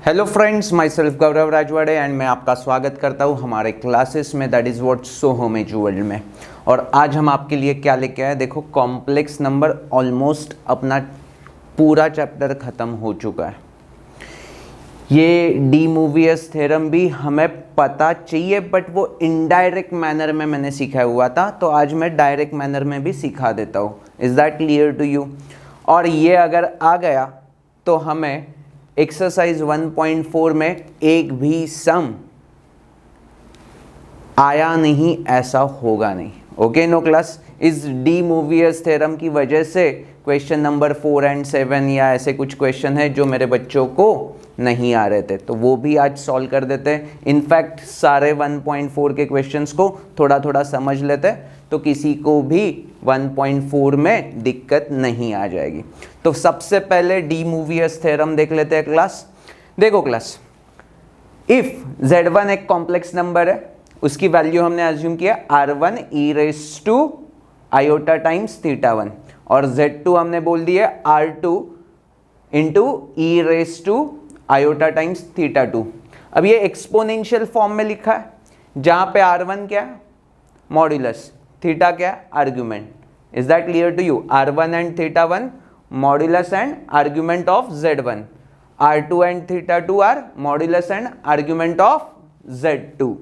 Hello friends, my self Gaurav Rajwade and मैं आपका स्वागत करता हूँ हमारे क्लासेस में, that is what so home age world में। और आज हम आपके लिए क्या लेके आए, देखो कॉम्प्लेक्स नंबर ऑलमोस्ट अपना पूरा चैप्टर ख़त्म हो चुका है। ये डी मोवियस थ्योरम भी हमें पता चाहिए बट वो इनडायरेक्ट मैनर में मैंने सिखाया हुआ था, तो आज मैं डायरेक्ट मैनर में भी सिखा देता हूँ। Is that clear to you? और ये अगर आ गया तो हमें एक्सरसाइज 1.4 में एक भी सम आया नहीं ऐसा होगा नहीं। ओके नो क्लास, इस डी मोवियस थ्योरम की वजह से क्वेश्चन नंबर 4 एंड 7 या ऐसे कुछ क्वेश्चन है जो मेरे बच्चों को नहीं आ रहे थे, तो वो भी आज सॉल्व कर देते हैं। इनफैक्ट सारे 1.4 के क्वेश्चंस को थोड़ा थोड़ा समझ लेते हैं तो किसी को भी 1.4 में दिक्कत नहीं आ जाएगी। तो सबसे पहले डी मोवियस थ्योरम देख लेते हैं क्लास। देखो क्लास, इफ z1 एक कॉम्प्लेक्स नंबर है, उसकी वैल्यू हमने अज्यूम किया r1 e raise to iota times theta 1 और z2 हमने बोल दिया r2 into e raise to iota times theta 2। अब ये एक्सपोनेंशियल फॉर्म में लिखा है जहां पे r1 क्या है, मॉड्यूलस, थीटा क्या है, argument. Is that clear to you? r1 and theta 1 modulus and argument of z1, r2 and theta 2 are modulus and argument of z2।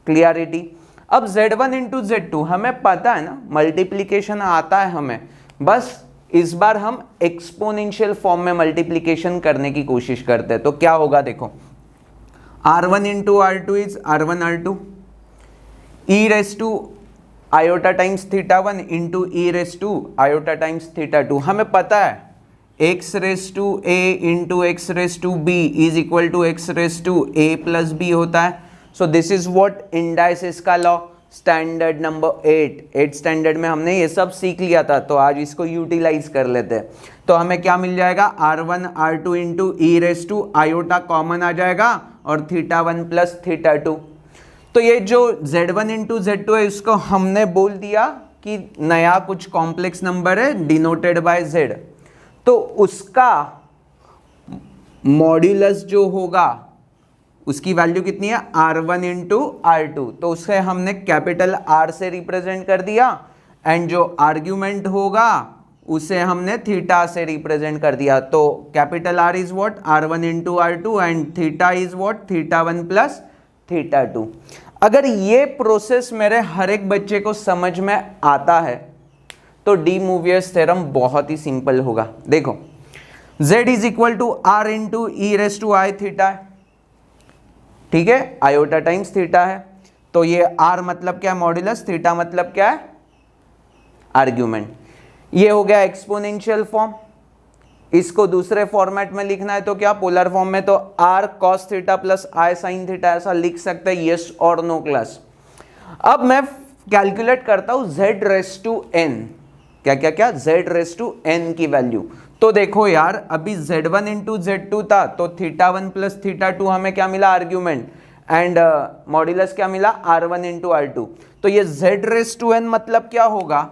Clarity? अब z1 इंटू z2 हमें पता है ना, मल्टीप्लीकेशन आता है हमें, बस इस बार हम एक्सपोनेंशियल फॉर्म में मल्टीप्लीकेशन करने की कोशिश करते हैं। तो क्या होगा देखो, r1 into r2 is r1 r2 e raise to iota times theta 1 into e raise to iota times theta 2। हमें पता है x raise to a into x raise to b is equal to x raise to a plus b होता है। So this is what indices का law, standard number 8 standard में हमने ये सब सीख लिया था, तो आज इसको यूटिलाइज कर लेते हैं। तो हमें क्या मिल जाएगा, r1 r2 into e raise to iota common आ जाएगा और थीटा 1 प्लस थीटा 2। तो ये जो z1 इंटू z2 है इसको हमने बोल दिया कि नया कुछ कॉम्प्लेक्स नंबर है डिनोटेड बाय z, तो उसका मॉड्यूलस जो होगा उसकी वैल्यू कितनी है, r1 इंटू r2, तो उसे हमने कैपिटल R से रिप्रेजेंट कर दिया एंड जो आर्ग्यूमेंट होगा उसे हमने थीटा से रिप्रेजेंट कर दिया। तो capital R is what, r1 into r2 and theta is what, theta 1 plus theta 2। अगर ये प्रोसेस मेरे हर एक बच्चे को समझ में आता है तो डी मोवियस थ्योरम बहुत ही सिंपल होगा। देखो z is equal to r into e raise to i theta है, ठीक है, आयोटा टाइम्स थीटा है, तो ये r मतलब क्या है, मॉड्यूलस, थीटा मतलब क्या है, आर्ग्यूमेंट। ये हो गया एक्सपोनेंशियल फॉर्म। इसको दूसरे फॉर्मेट में लिखना है तो क्या, पोलर फॉर्म में, तो r cos theta plus i sin theta ऐसा लिख सकते हैं, यस और नो क्लास। अब मैं कैलकुलेट करता हूं z रेस टू n, क्या z रेस टू n की वैल्यू। तो देखो यार, अभी z1 इंटू z2 था तो थीटा 1 प्लस थीटा 2 हमें क्या मिला, आर्ग्यूमेंट, एंड मॉड्यूलस क्या मिला, r1 इंटू r2। तो ये z रेस टू n मतलब क्या होगा,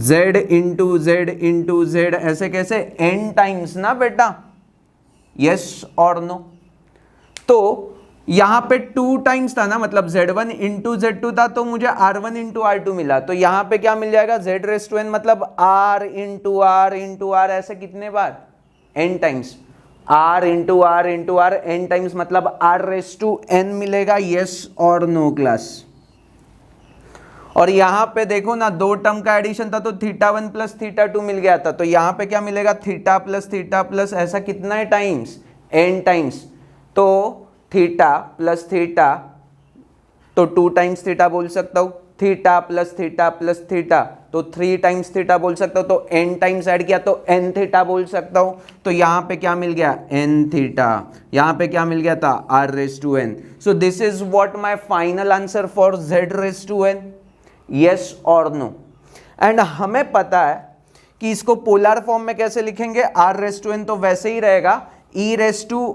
z इंटू z ऐसे कैसे, n टाइम्स ना बेटा, यस और नो। तो यहां पे 2 टाइम्स था ना, मतलब z1 इंटू z2 था तो मुझे r1 इंटू r2 मिला, तो यहां पे क्या मिल जाएगा, z रेस टू n मतलब r इंटू r ऐसे कितने बार, n times, r into r n times मतलब r रेस टू n मिलेगा, यस और नो क्लास। और यहां पे देखो ना, 2 टर्म का एडिशन था तो थीटा 1 प्लस थीटा 2 मिल गया था, तो यहां पे क्या मिलेगा, थीटा प्लस ऐसा कितना है टाइम्स, n टाइम्स, तो थीटा प्लस थीटा तो 2 टाइम्स थीटा बोल सकता हूं, थीटा प्लस थीटा तो 3 टाइम्स थीटा बोल सकता हूं, तो n टाइम्स ऐड किया तो n थीटा बोल सकता हूं। तो यहां पे क्या मिल गया, n थीटा, यहां पे क्या मिल गया था, r raise to n। So this is what my final answer for z raise to n, yes और नो। एंड हमें पता है कि इसको पोलर फॉर्म में कैसे लिखेंगे, r रेस टू n तो वैसे ही रहेगा, e raise to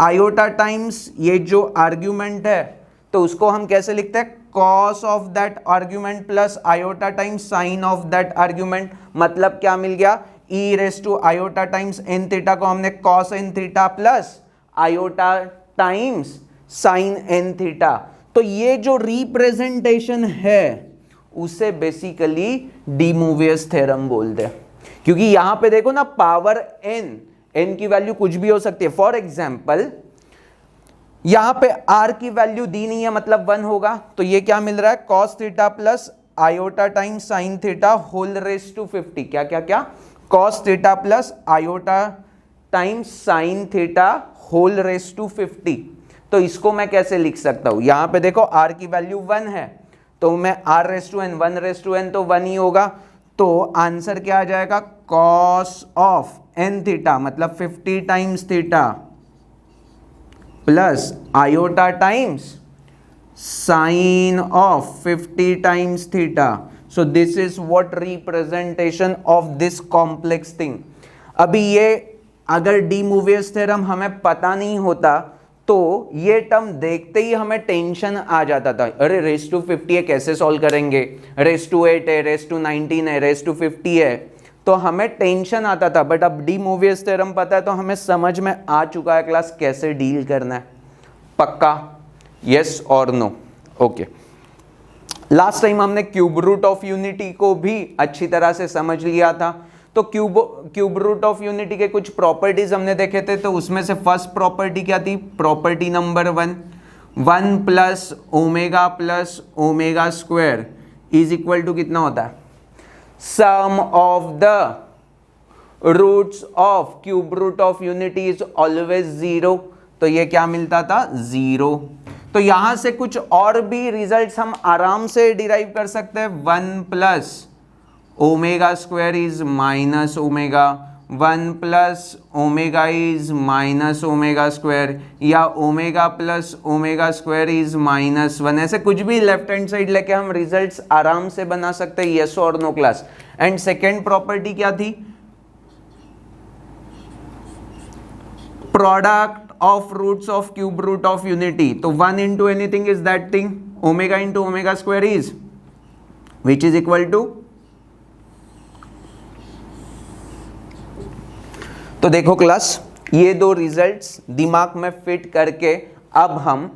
iota times ये जो आर्ग्यूमेंट है तो उसको हम कैसे लिखते हैं, cos of that argument plus iota times sine of that argument, मतलब क्या मिल गया, e raise to iota times n theta को हमने cos n theta plus iota times sine n theta. तो ये जो रिप्रेजेंटेशन है उसे बेसिकली डी मूवियस थ्योरम बोलते हैं, क्योंकि यहां पे देखो ना पावर एन की वैल्यू कुछ भी हो सकती है। फॉर एग्जाम्पल यहां पे आर की वैल्यू दी नहीं है, मतलब 1 होगा, तो ये क्या मिल रहा है cos theta plus iota times sine theta whole raise to 50। क्या क्या क्या, cos theta plus iota times sine theta whole raise to 50। तो इसको मैं कैसे लिख सकता हूं, यहां पे देखो आर की वैल्यू 1 है, तो मैं r raise to n 1 raise to n तो 1 ही होगा। तो आंसर क्या आ जाएगा कॉस ऑफ एन थीटा मतलब 50 times theta plus iota times sine of 50 times theta. So this is what representation of this complex thing. अभी ये अगर डी मूवियस थ्योरम हमें पता नहीं होता तो ये टर्म देखते ही हमें टेंशन आ जाता था, अरे रेस टू 50 है कैसे सॉल्व करेंगे, रेस टू 8 है, रेस टू 19 है, रेस टू 50 है, तो हमें टेंशन आता था। बट अब डी मूवियस थ्योरम पता है तो हमें समझ में आ चुका है क्लास कैसे डील करना है। पक्का, यस और नो? ओके, लास्ट टाइम हमने क्यूब रूट ऑफ यूनिटी को भी अच्छी तरह से समझ लिया था। तो क्यूब रूट ऑफ यूनिटी के कुछ प्रॉपर्टीज हमने देखे थे, तो उसमें से फर्स्ट प्रॉपर्टी क्या थी, property number 1 plus omega square is equal to कितना होता है, sum of the roots of cube root of unity is always 0। तो ये क्या मिलता था 0। तो यहां से कुछ और भी रिजल्ट्स हम आराम से डिराइव कर सकते हैं। 1 plus omega square is minus omega, 1 plus omega is minus omega square, या omega plus omega square is -1। ऐसे कुछ भी लेफ्ट हैंड साइड लेके हम रिजल्ट्स आराम से बना सकते हैं, यस और no class. And second property क्या थी, product of roots of cube root of unity. तो 1 into anything is that thing, omega into omega square is which is equal to. तो देखो क्लास, ये दो रिजल्ट्स दिमाग में फिट करके अब हम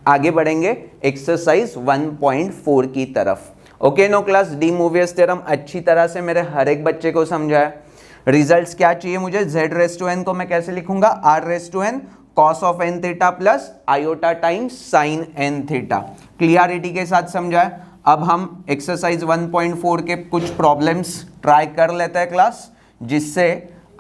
आगे बढ़ेंगे एक्सरसाइज 1.4 की तरफ। Okay no class, de Moivre's theorem अच्छी तरह से मेरे हर एक बच्चे को समझा है। रिजल्ट्स क्या चाहिए मुझे, z रेस टू n को मैं कैसे लिखूंगा, r raise to n cos of n theta plus iota times sine n theta. Clarity के साथ समझा है। अब हम एक्सरसाइज 1.4 के कुछ प्रॉब्लम्स ट्राई कर लेते हैं क्लास, जिससे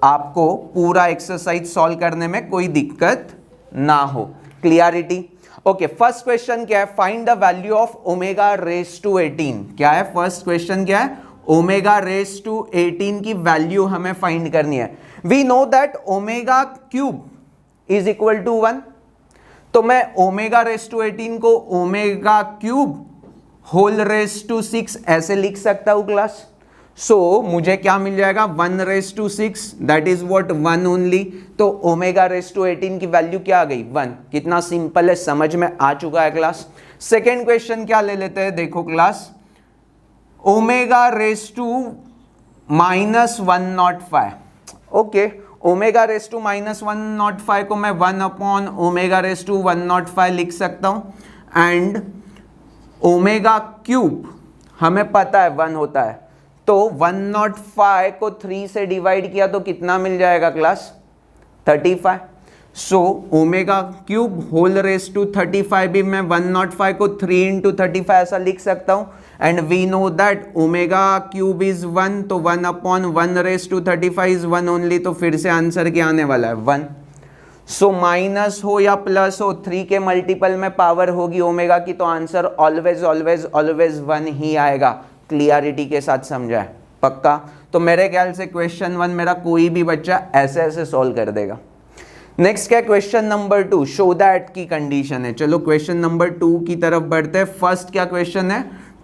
आपको पूरा एक्सरसाइज सॉल्व करने में कोई दिक्कत ना हो। क्लियरिटी? ओके, फर्स्ट क्वेश्चन क्या है, find the value of omega raise to 18। क्या है फर्स्ट क्वेश्चन, क्या है, ओमेगा रेस टू 18 की वैल्यू हमें फाइंड करनी है। We know that omega cube is equal to 1। तो मैं ओमेगा रेस टू 18 को omega cube whole raise to 6 ऐसे लिख सकता हूं क्लास। सो मुझे क्या मिल जाएगा, 1 रेस टू 6 दैट इज व्हाट 1 ओनली। तो ओमेगा रेस टू 18 की वैल्यू क्या आ गई, 1। कितना सिंपल है, समझ में आ चुका है क्लास। सेकेंड क्वेश्चन क्या ले लेते हैं, देखो class, omega raise to -105। Okay, omega raise to -105 को मैं 1 अपॉन ओमेगा रेस टू 105 लिख सकता हूं। एंड ओमेगा क्यूब हमें पता है 1 होता है, तो 105 को 3 से डिवाइड किया तो कितना मिल जाएगा class, 35। So omega cube whole raise to 35 भी मैं 105 को 3 इंटू 35 ऐसा लिख सकता हूं। And we know that omega cube is 1, तो 1 upon 1 raise to 35 is 1 only. तो फिर से आंसर क्या आने वाला है, 1। सो माइनस हो या प्लस हो, 3 के मल्टीपल में पावर होगी ओमेगा की, तो आंसर ऑलवेज ऑलवेज ऑलवेज 1 ही आएगा। क्लियरिटी के साथ समझा है? पक्का? तो मेरे ख्याल से क्वेश्चन 1 मेरा कोई भी बच्चा ऐसे ऐसे सॉल्व कर देगा। नेक्स्ट क्या, क्वेश्चन नंबर 2, शो दैट की कंडीशन है। चलो क्वेश्चन नंबर 2 की तरफ बढ़ते हैं। फर्स्ट क्या क्वेश्चन है,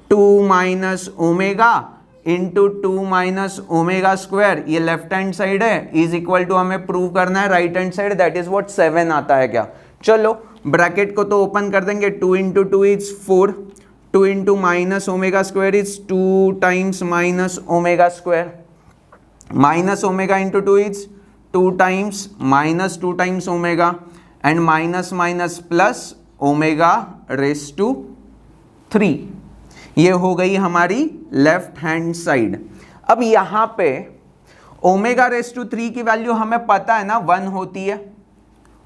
2 minus omega into 2 minus omega square, ये लेफ्ट हैंड साइड है, इज इक्वल टू हमें प्रूव करना है right hand side, that is what 7 आता है क्या। चलो ब्रैकेट को तो ओपन कर देंगे, 2 into 2 is 4, 2 into minus omega square is 2 times minus omega square. Minus omega into 2 is 2 times minus 2 times omega and minus minus plus omega raise to 3। ये हो गई हमारी लेफ्ट हैंड साइड। अब यहां पे ओमेगा रेस टू 3 की value हमें पता है ना 1 होती है,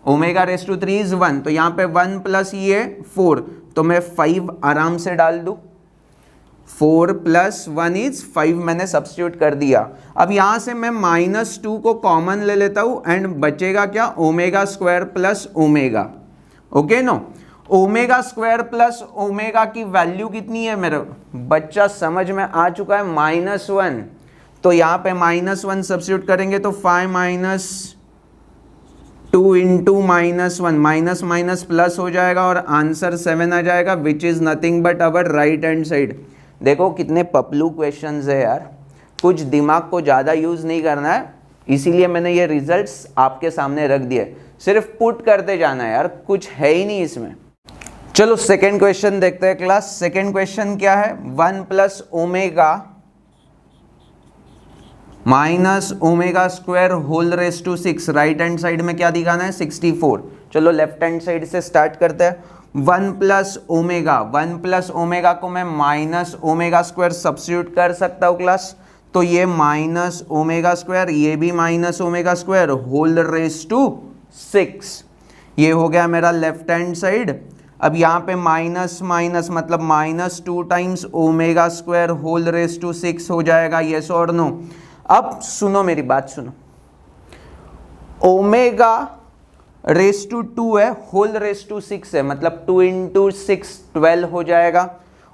ओमेगा रेस टू 3 इज 1, तो यहां पे 1 प्लस ये 4, तो मैं 5 आराम से डाल दूं, 4 प्लस 1 इज 5 मैंने सब्स्टिट्यूट कर दिया। अब यहां से मैं -2 को कॉमन ले लेता हूं एंड बचेगा क्या, omega square plus omega, okay no. Omega square plus omega की वैल्यू कितनी है मेरे बच्चा, समझ में आ चुका है, -1, तो यहां पे -1 सब्स्टिट्यूट करेंगे तो 5 minus 2 into -1, minus minus plus हो जाएगा और आंसर 7 आ जाएगा, विच is nothing but our right hand side. देखो कितने पपलू क्वेश्चंस है यार, कुछ दिमाग को ज़्यादा यूज़ नहीं करना है, इसीलिए मैंने ये रिजल्ट्स आपके सामने रख दिए, सिर्फ पुट करते जाना है यार, कुछ है ही नहीं इसमें। चलो सेकेंड क्वेश्चन देखते हैं क्लास। सेकेंड क्वेश्चन क्या है, 1 plus omega minus omega square whole raise to 6, right hand side में क्या दिखाना है 64। चलो लेफ्ट हैंड साइड से स्टार्ट करते हैं। 1 प्लस ओमेगा को मैं माइनस ओमेगा स्क्वायर सब्स्टिट्यूट कर सकता हूँ क्लास, तो ये माइनस ओमेगा स्क्वायर, ये भी minus omega square whole raise to 6, ये हो गया मेरा लेफ्ट हैंड साइड। अब यहाँ पे माइनस माइनस मतलब -2 times omega square whole raise to 6 हो जाएगा, यस और नो। अब सुनो मेरी बात सुनो, ओमेगा रेस टू 2 है, होल रेस टू 6 है, मतलब 2 इंटू 6 12 हो जाएगा,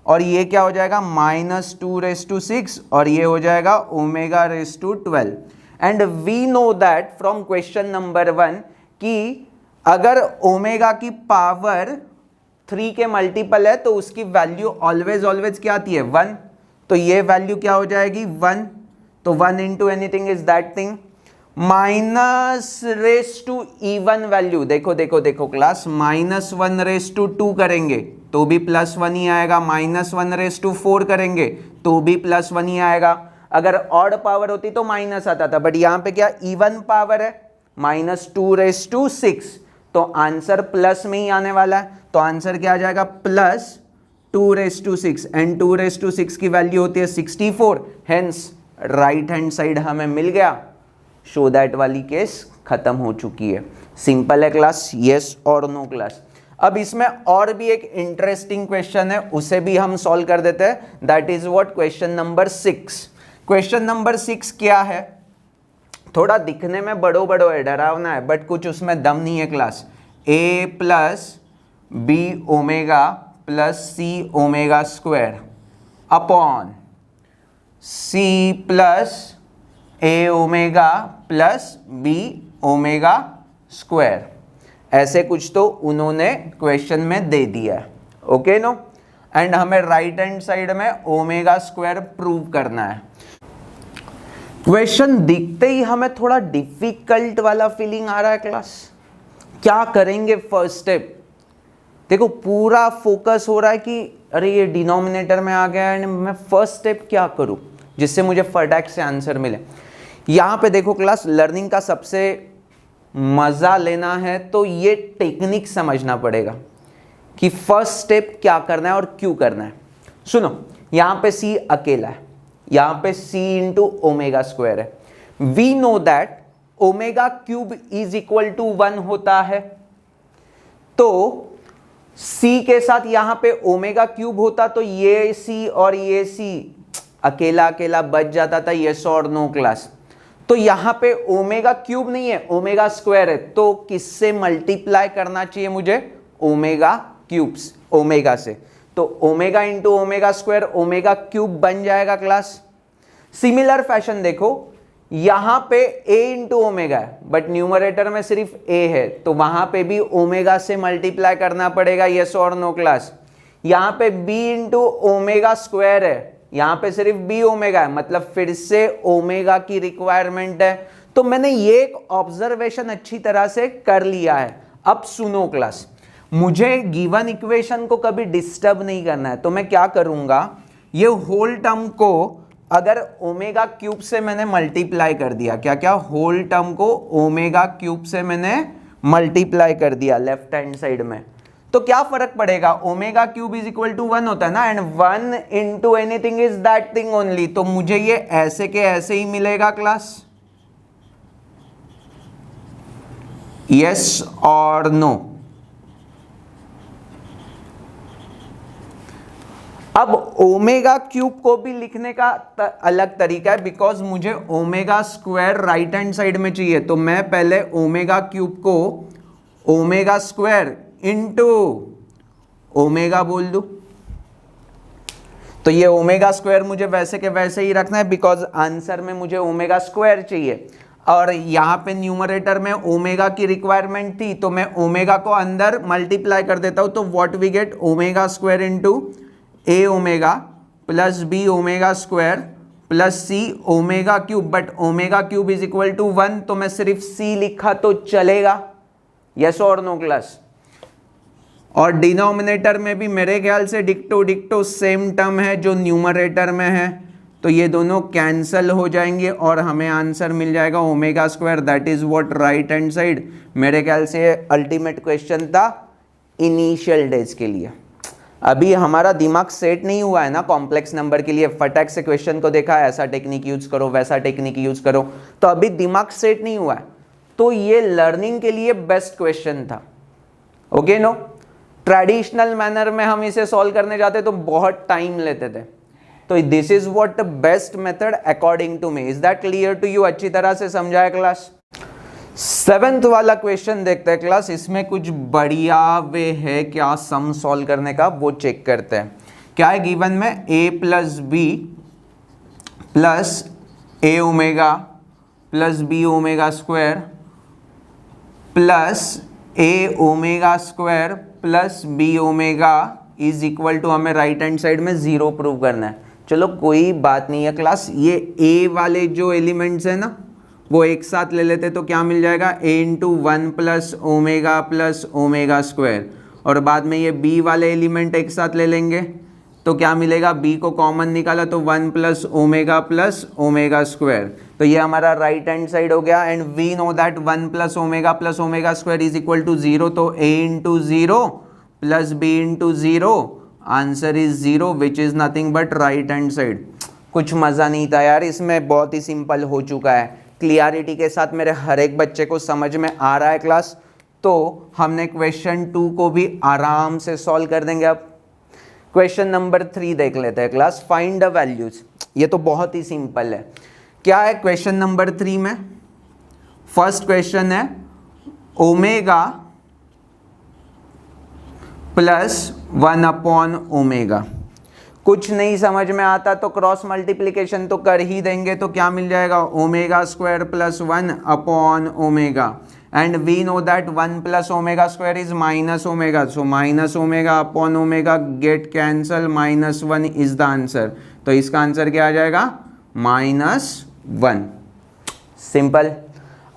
और ये क्या हो जाएगा -2 रेस टू 6, और ये हो जाएगा omega raise to 12। And we know that from question number 1 कि अगर ओमेगा की पावर 3 के मल्टीपल है तो उसकी वैल्यू ऑलवेज क्या आती है 1, तो ये वैल्यू क्या हो जाएगी 1, तो 1 into anything is that thing, minus raise to even value, देखो क्लास, -1 रेस टू 2 करेंगे तो भी +1 ही आएगा, -1 रेस टू 4 करेंगे तो भी +1 ही आएगा। अगर ऑड पावर होती तो माइनस आता था, बट यहाँ पे क्या इवन पावर है, -2 रेस टू 6, तो आंसर प्लस में ही आने वाला है, तो आंसर क्या आ जाएगा +2 raise to 6, and 2 raise to 6 की वैल्यू होती है 64, हेंस राइट हैंड साइड हमें मिल गया। शो दैट वाली केस खत्म हो चुकी है, सिंपल है क्लास, यस और नो क्लास। अब इसमें और भी एक इंटरेस्टिंग क्वेश्चन है, उसे भी हम सॉल्व कर देते हैं, that is what question number 6। Question number 6 क्या है, थोड़ा दिखने में बड़ो है, डरावना है, बट कुछ उसमें दम नहीं है class. a plus b omega plus c omega square upon c plus a omega plus b omega square, ऐसे कुछ तो उन्होंने क्वेश्चन में दे दिया है, ओके नो। एंड हमें राइट हैंड साइड में ओमेगा स्क्वायर प्रूव करना है। क्वेश्चन दिखते ही हमें थोड़ा डिफिकल्ट वाला फीलिंग आ रहा है क्लास, क्या करेंगे फर्स्ट स्टेप, देखो पूरा फोकस हो रहा है कि अरे ये डिनोमिनेटर में आ गया एंड मैं फर्स्ट स्टेप क्या करूं जिससे मुझे फटाक से आंसर मिले। यहाँ पे देखो क्लास, लर्निंग का सबसे मज़ा लेना है तो ये टेक्निक समझना पड़ेगा कि फर्स्ट स्टेप क्या करना है और क्यों करना है। सुनो, यहाँ पे c अकेला है, यहाँ पे c इंटू ओमेगा स्क्वायर है। We know that omega cube is equal to 1 होता है, तो c के साथ यहाँ पे ओमेगा क्यूब होता तो ये c और ये c अकेला अकेला बच जाता था, यस और नो क्लास। तो यहाँ पे ओमेगा क्यूब नहीं है, ओमेगा स्क्वायर है, तो किससे मल्टीप्लाई करना चाहिए मुझे, ओमेगा क्यूब्स, ओमेगा से, तो omega into omega square omega cube बन जाएगा क्लास। सिमिलर फैशन देखो, यहाँ पे a इंटू ओमेगा है बट न्यूमरेटर में सिर्फ a है, तो वहां पे भी ओमेगा से मल्टीप्लाई करना पड़ेगा, यस और नो क्लास। यहाँ पे b इंटू ओमेगा स्क्वायर है, यहाँ पे सिर्फ b ओमेगा है, मतलब फिर से ओमेगा की रिक्वायरमेंट है। तो मैंने ये एक ऑब्जर्वेशन अच्छी तरह से कर लिया है। अब सुनो क्लास, मुझे गिवन इक्वेशन को कभी डिस्टर्ब नहीं करना है, तो मैं क्या करूंगा, ये होल टर्म को अगर ओमेगा क्यूब से मैंने मल्टीप्लाई कर दिया, क्या क्या, होल टर्म को ओमेगा क्यूब से मैंने मल्टीप्लाई कर दिया लेफ्ट हैंड साइड में, तो क्या फर्क पड़ेगा, omega cube is equal to 1 होता है ना, and 1 into anything is that thing only, तो मुझे ये ऐसे के ऐसे ही मिलेगा क्लास, यस और नो। अब ओमेगा क्यूब को भी लिखने का अलग तरीका है, बिकॉज मुझे omega square right hand side में चाहिए, तो मैं पहले ओमेगा क्यूब को ओमेगा स्क्वायर इंटू ओमेगा बोल दूं, तो ये ओमेगा स्क्वायर मुझे वैसे के वैसे ही रखना है, बिकॉज आंसर में मुझे ओमेगा स्क्वायर चाहिए, और यहां पे न्यूमरेटर में ओमेगा की रिक्वायरमेंट थी, तो मैं ओमेगा को अंदर मल्टीप्लाई कर देता हूं, तो what we get, omega square into a omega plus b omega square plus c omega cube, but omega cube is equal to 1, तो मैं सिर्फ सी लिखा तो चलेगा, यस और नो क्लास। और डिनोमिनेटर में भी मेरे ख्याल से डिक्टो डिक्टो सेम टर्म है जो न्यूमरेटर में है, तो ये दोनों कैंसल हो जाएंगे और हमें आंसर मिल जाएगा omega square, that is what right hand side. मेरे ख्याल से अल्टीमेट क्वेश्चन था इनिशियल डेज के लिए। अभी हमारा दिमाग सेट नहीं हुआ है ना कॉम्प्लेक्स नंबर के लिए, फटाक से क्वेश्चन को देखा, ऐसा टेक्निक यूज करो वैसा टेक्निक यूज करो, तो अभी दिमाग सेट नहीं हुआ है, तो ये लर्निंग के लिए बेस्ट क्वेश्चन था, ओके नो। ट्रेडिशनल मैनर में हम इसे सॉल्व करने जाते तो बहुत टाइम लेते थे, तो this is what the best method according to me. Is that clear to you? अच्छी तरह से समझाया क्लास। 7th वाला क्वेश्चन देखते हैं क्लास, इसमें कुछ बढ़िया वे है क्या सम सॉल्व करने का, वो चेक करते हैं। क्या है गिवन में, a plus b plus a omega plus b omega square plus a omega square plus b omega is equal to, हमें राइट हैंड साइड में 0 प्रूव करना है। चलो कोई बात नहीं है क्लास, ये a वाले जो एलिमेंट्स है ना वो एक साथ ले लेते तो क्या मिल जाएगा, a into 1 plus omega square, और बाद में ये b वाले एलिमेंट एक साथ ले लेंगे तो क्या मिलेगा, b को कॉमन निकाला तो 1 प्लस ओमेगा स्क्वायर, तो ये हमारा राइट हैंड साइड हो गया। And we know that 1 plus omega square is equal to 0, तो a into 0 plus b into 0, answer is 0 which is nothing but right hand side. कुछ मज़ा नहीं था यार इसमें, बहुत ही सिंपल हो चुका है, क्लियरिटी के साथ मेरे हर एक बच्चे को समझ में आ रहा है क्लास। तो हमने क्वेश्चन 2 को भी आराम से सॉल्व कर देंगे। अब क्वेश्चन नंबर 3 देख लेते हैं क्लास, फाइंड द वैल्यूज। ये तो बहुत ही सिंपल है। क्या है क्वेश्चन नंबर 3 में, फर्स्ट क्वेश्चन है ओमेगा प्लस 1 अपॉन ओमेगा। कुछ नहीं समझ में आता तो क्रॉस मल्टीप्लिकेशन तो कर ही देंगे, तो क्या मिल जाएगा, omega square plus 1 upon omega, and we know that 1 plus omega square is minus omega, so minus omega upon omega get cancel, -1 is the answer. तो इसका आंसर क्या आ जाएगा, -1। सिंपल।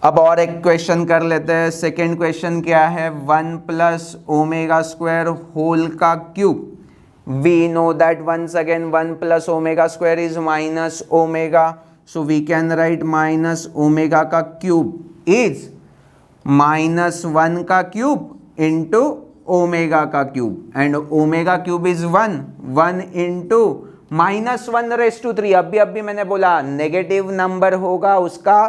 अब और एक क्वेश्चन कर लेते हैं। सेकेंड क्वेश्चन क्या है, 1 प्लस ओमेगा स्क्वायर होल का cube. We know that once again 1 plus omega square is minus omega, so we can write minus omega का cube is -1 का cube into omega का cube, and omega cube is 1 into -1 raised to 3। अभी मैंने बोला negative number होगा उसका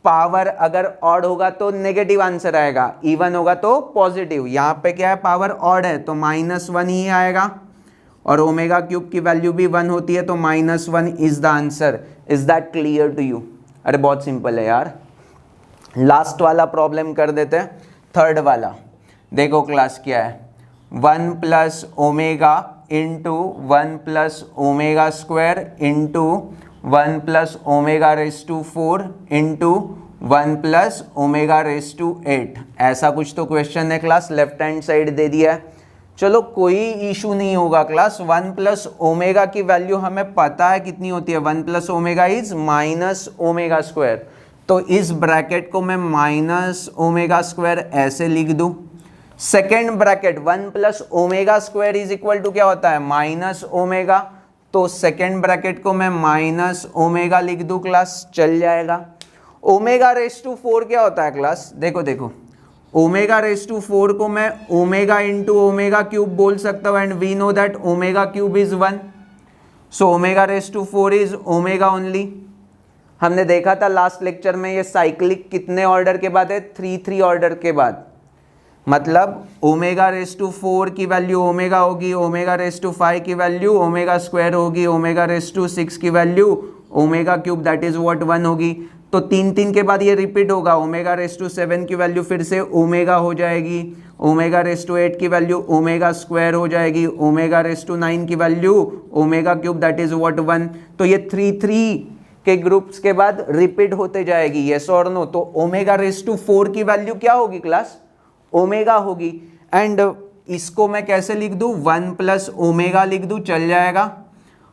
power अगर odd होगा तो नेगेटिव आंसर आएगा, इवन होगा तो पॉजिटिव। यहाँ पे क्या है, पावर ऑड है तो -1 ही आएगा, और ओमेगा क्यूब की वैल्यू भी 1 होती है तो -1 is the answer. Is that clear to you? अरे बहुत सिंपल है यार। लास्ट वाला प्रॉब्लम कर देते हैं, थर्ड वाला। देखो क्लास क्या है, 1 plus omega into 1 plus omega square into 1 plus omega raise to 4 into 1 plus omega raise to 8। ऐसा कुछ तो क्वेश्चन है क्लास, लेफ्ट हैंड साइड दे दिया है। चलो कोई इशू नहीं होगा क्लास। 1 प्लस ओमेगा की वैल्यू हमें पता है कितनी होती है, 1 plus omega is minus omega square, तो इस ब्रैकेट को मैं माइनस ओमेगा स्क्वायर ऐसे लिख दूं। Second bracket 1 plus omega square is equal to क्या होता है, माइनस ओमेगा, तो सेकेंड ब्रैकेट को मैं माइनस ओमेगा लिख दूं क्लास, चल जाएगा। ओमेगा रेस टू 4 क्या होता है क्लास, देखो देखो, ओमेगा रेस टू 4 को मैं ओमेगा इंटू ओमेगा क्यूब बोल सकता हूँ, and we know that omega cube is 1, so omega raise to 4 is omega only. हमने देखा था लास्ट लेक्चर में ये साइक्लिक कितने ऑर्डर के बाद है, 3 ऑर्डर के बाद, मतलब ओमेगा रेस टू 4 की वैल्यू ओमेगा होगी, ओमेगा रेस टू 5 की वैल्यू ओमेगा स्क्वायर होगी, ओमेगा रेस टू 6 की value omega cube that is व्हाट 1 होगी। तो 3 के बाद ये रिपीट होगा, ओमेगा रेस टू 7 की वैल्यू फिर से ओमेगा हो जाएगी, ओमेगा रेस टू 8 की वैल्यू ओमेगा स्क्वायर हो जाएगी, ओमेगा रेस टू 9 की value omega cube that is व्हाट 1। तो ये 3 के ग्रुप्स के बाद रिपीट होते जाएगी, यस और नो। तो ओमेगा रेस टू 4 की वैल्यू क्या होगी क्लास, ओमेगा होगी। एंड इसको मैं कैसे लिख दूं, 1 प्लस ओमेगा लिख दूं, चल जाएगा।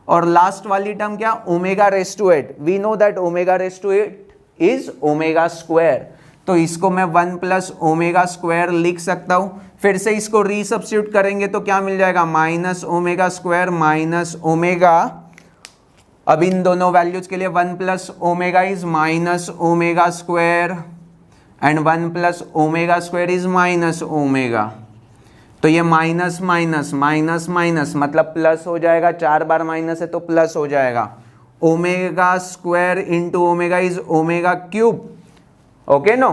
और लास्ट वाली टर्म क्या, omega raise to 8, we know that omega raise to 8 is omega square, तो इसको मैं 1 प्लस ओमेगा स्क्वायर लिख सकता हूं। फिर से इसको रीसब्स्टिट्यूट करेंगे तो क्या मिल जाएगा, minus omega square minus omega. अब इन दोनों वैल्यूज के लिए 1 plus omega is minus omega square and 1 plus omega square is minus omega. तो ये माइनस माइनस माइनस माइनस मतलब प्लस हो जाएगा, 4 बार माइनस है तो प्लस हो जाएगा। Omega square into omega is omega cube, okay no,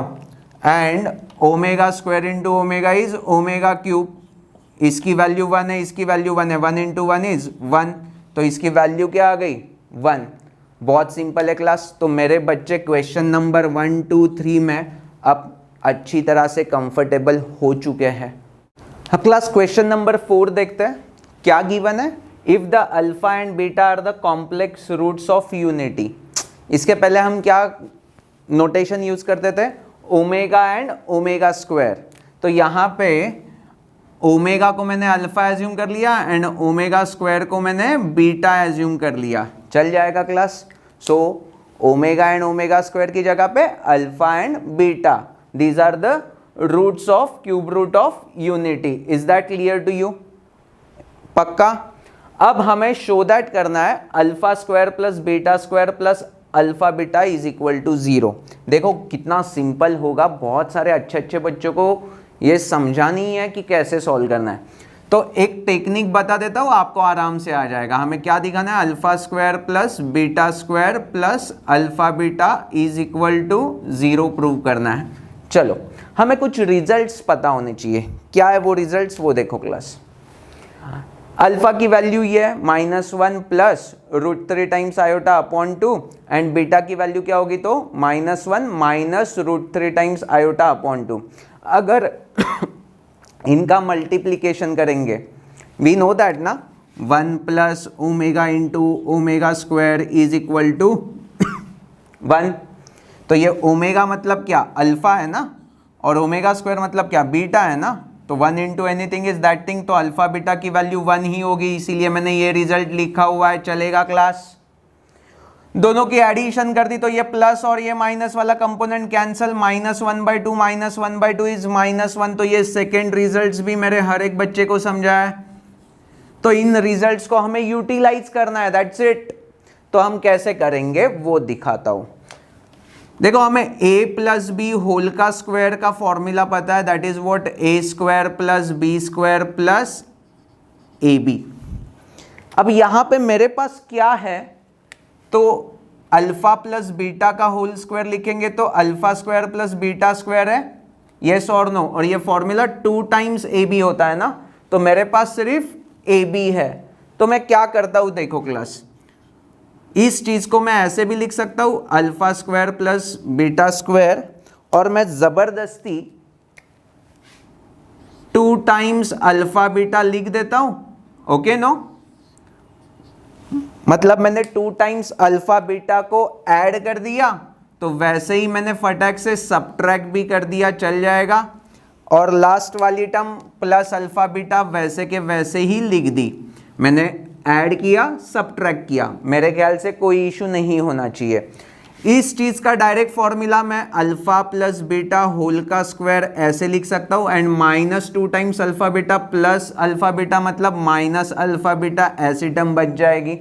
and omega square into omega is omega cube. इसकी वैल्यू 1 है, इसकी वैल्यू 1 है, 1 इंटू 1 इज 1, तो इसकी वैल्यू क्या आ गई, 1। बहुत सिंपल है क्लास। तो मेरे बच्चे क्वेश्चन नंबर 1, 2, 3 में अब अच्छी तरह से कंफर्टेबल हो चुके हैं। अब क्लास क्वेश्चन नंबर 4 देखते हैं, क्या गिवन है, if the alpha and beta are the complex roots of unity. इसके पहले हम क्या नोटेशन यूज करते थे, ओमेगा एंड ओमेगा स्क्वायर। तो यहाँ पे ओमेगा को मैंने अल्फा एज्यूम कर लिया एंड ओमेगा स्क्वायर को मैंने बीटा एज्यूम कर लिया, चल जाएगा class. So omega and omega square की जगह पे alpha and beta, these are the roots of cube root of unity. Is that clear to you, पक्का। अब हमें शो दैट करना है alpha square plus beta square plus alpha beta is equal to 0। देखो कितना सिंपल होगा, बहुत सारे अच्छे अच्छे बच्चों को ये समझा नहीं है कि कैसे सॉल्व करना है। तो एक टेक्निक बता देता हूँ, आपको आराम से आ जाएगा। हमें क्या दिखाना है, alpha square plus beta square plus alpha beta is equal to 0 prove करना है। चलो हमें कुछ रिजल्ट्स पता होने चाहिए, क्या है वो रिजल्ट्स, वो देखो क्लास। अल्फा की वैल्यू ये है -1 plus √3 times iota upon 2 and beta की वैल्यू क्या होगी, तो -1 माइनस √3 टाइम्स आयोटा अपॉन 2। अगर इनका मल्टीप्लीकेशन करेंगे, वी नो दैट ना 1 plus omega into omega square is equal to 1। तो ये ओमेगा मतलब क्या, अल्फा है ना, और ओमेगा स्क्वायर मतलब क्या, बीटा है ना। तो 1 into anything is that thing, तो अल्फा बीटा की वैल्यू 1 ही होगी, इसीलिए मैंने ये रिजल्ट लिखा हुआ है, चलेगा क्लास। दोनों की एडिशन कर दी तो ये प्लस और ये माइनस वाला कंपोनेंट कैंसल, -1/2 -1/2 इज -1। तो ये सेकेंड रिजल्ट्स भी मेरे हर एक बच्चे को समझा है। तो इन रिजल्ट्स को हमें यूटिलाइज करना है, दैट्स इट। तो हम कैसे करेंगे वो दिखाता हूं। देखो हमें a प्लस बी होल का स्क्वायर का फॉर्मूला पता है, that is what, a square plus b square plus ab। अब यहां पे मेरे पास क्या है, तो अल्फा प्लस बीटा का होल स्क्वायर लिखेंगे तो alpha square plus beta square है, यस और नो। और ये फॉर्मूला 2 टाइम्स ab होता है ना, तो मेरे पास सिर्फ ab है। तो मैं क्या करता हूं, देखो क्लास, इस चीज को मैं ऐसे भी लिख सकता हूं, alpha square plus beta square, और मैं जबरदस्ती 2 टाइम्स अल्फा बीटा लिख देता हूं, ओके नो। मतलब मैंने 2 टाइम्स अल्फा बीटा को ऐड कर दिया, तो वैसे ही मैंने फटाक से सबट्रैक्ट भी कर दिया, चल जाएगा। और लास्ट वाली टर्म प्लस अल्फा बीटा वैसे के वैसे ही लिख दी, मैंने ऐड किया सबट्रैक्ट किया, मेरे ख्याल से कोई इशू नहीं होना चाहिए। इस चीज का डायरेक्ट फॉर्मूला मैं अल्फा प्लस बीटा होल का स्क्वायर ऐसे लिख सकता हूं, and -2 times alpha beta plus alpha beta मतलब माइनस अल्फा बीटा, ऐसी टर्म बच जाएगी।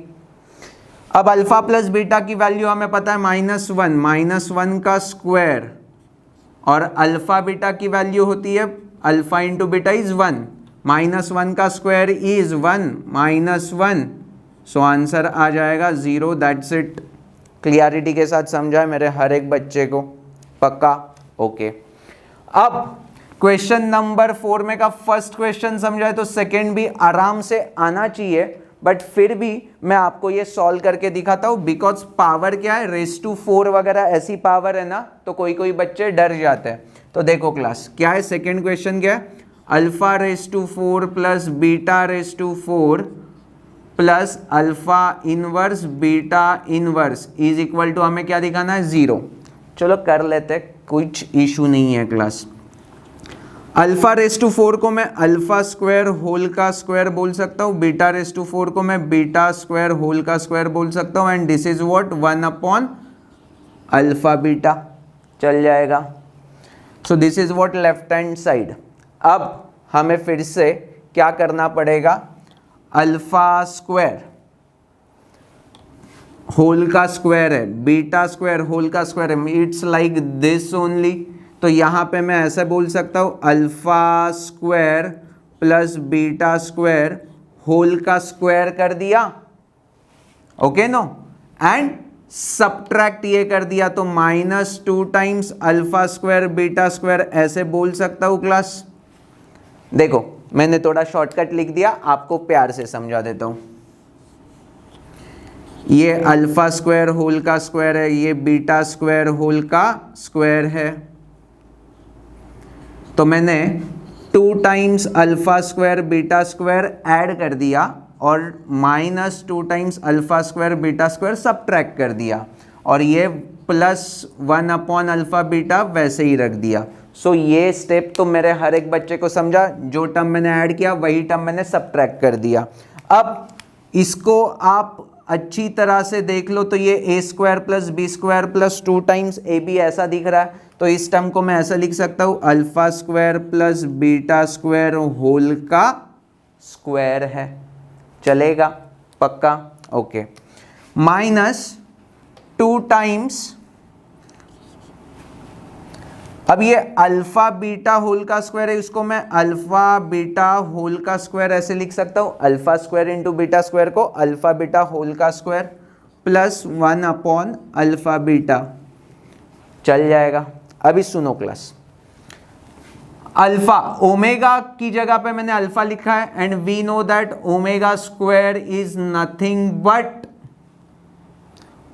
अब अल्फा प्लस बीटा की वैल्यू हमें पता है -1 का स्क्वायर, और अल्फा बीटा की वैल्यू होती है अल्फा इंटू बीटा इज 1, -1 का स्क्वायर इज 1 -1, सो आंसर आ जाएगा 0। That's it. क्लियरिटी के साथ समझा है मेरे हर एक बच्चे को? पक्का? ओके। अब क्वेश्चन नंबर 4 में का फर्स्ट क्वेश्चन समझाए तो सेकंड भी आराम से आना चाहिए, बट फिर भी मैं आपको ये सॉल्व करके दिखाता हूं, बिकॉज पावर क्या है, रेस टू 4 वगैरह ऐसी पावर है ना, तो कोई कोई बच्चे डर जाते हैं। तो देखो क्लास क्या है, सेकंड क्वेश्चन क्या है, alpha raise to 4 plus beta raise to 4 plus alpha inverse beta inverse is equal to, हमें क्या दिखाना है, 0। चलो कर लेते, कुछ इशू नहीं है क्लास। अल्फा रेस टू 4 को मैं अल्फा स्क्वायर होल का स्क्वायर बोल सकता हूँ, बीटा रेस टू 4 को मैं बीटा स्क्वायर होल का स्क्वायर बोल सकता हूँ, एंड दिस इज व्हाट 1 अपॉन अल्फा बीटा। चल जाएगा। सो this is what left hand side. अब हमें फिर से क्या करना पड़ेगा, अल्फा स्क्वायर होल का स्क्वायर है, बीटा स्क्वायर होल का स्क्वायर है, इट्स लाइक दिस ओनली। तो यहाँ पे मैं ऐसे बोल सकता हूँ alpha square plus beta square whole का स्क्वायर कर दिया, ओके नो, एंड सब्ट्रैक्ट ये कर दिया, तो -2 times alpha square beta square ऐसे बोल सकता हूँ क्लास। देखो मैंने थोड़ा शॉर्टकट लिख दिया, आपको प्यार से समझा देता हूँ। ये अल्फा स्क्वायर होल का स्क्वायर है, ये बीटा स्क्वायर होल का स्क्वायर है, तो मैंने 2 times alpha square beta square add कर दिया और -2 times alpha square beta square subtract कर दिया, और ये +1 अपॉन अल्फा बीटा वैसे ही रख दिया। सो ये स्टेप तो मेरे हर एक बच्चे को समझा, जो टर्म मैंने ऐड किया वही टर्म मैंने सब्ट्रैक्ट कर दिया। अब इसको आप अच्छी तरह से देख लो, तो ये a square plus b square plus 2 times a b ऐसा दिख रहा है, तो इस टर्म को मैं ऐसा लिख सकता हूँ alpha square plus beta square whole का स्क्वायर है। चलेगा? पक्का? ओके। -2 टाइम्स, अब ये अल्फा बीटा होल का स्क्वायर है, इसको मैं अल्फा बीटा होल का स्क्वायर ऐसे लिख सकता हूँ, alpha square into beta square को अल्फा बीटा होल का square plus 1 upon alpha beta. चल जाएगा। अभी सुनो क्लास, अल्फा ओमेगा की जगह पे मैंने अल्फा लिखा है, and we know that omega square is nothing but,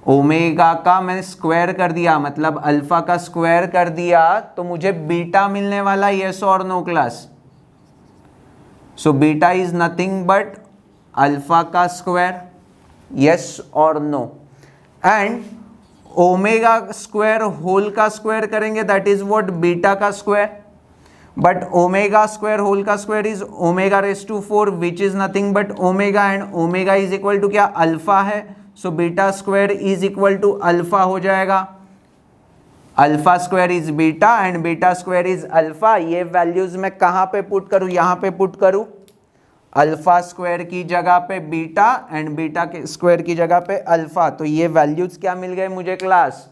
omega का मैंने स्क्वायर कर दिया, मतलब अल्फा का स्क्वायर कर दिया, तो मुझे बीटा मिलने वाला, यस और no class. So beta is nothing but alpha का स्क्वायर, यस और no, and omega square whole का स्क्वायर करेंगे, दैट इज व्हाट बीटा का square, but omega square whole का square is omega raise to 4 which is nothing but omega, and omega is equal to क्या, alpha है, so beta square is equal to alpha हो जाएगा। Alpha square is beta and beta square is alpha. ये values मैं कहाँ पे put करूँ, यहाँ पे पुट करूँ, अल्फा स्क्वायर की जगह पे बीटा एंड बीटा के स्क्वायर की जगह पे अल्फा। तो ये वैल्यूज क्या मिल गए मुझे class,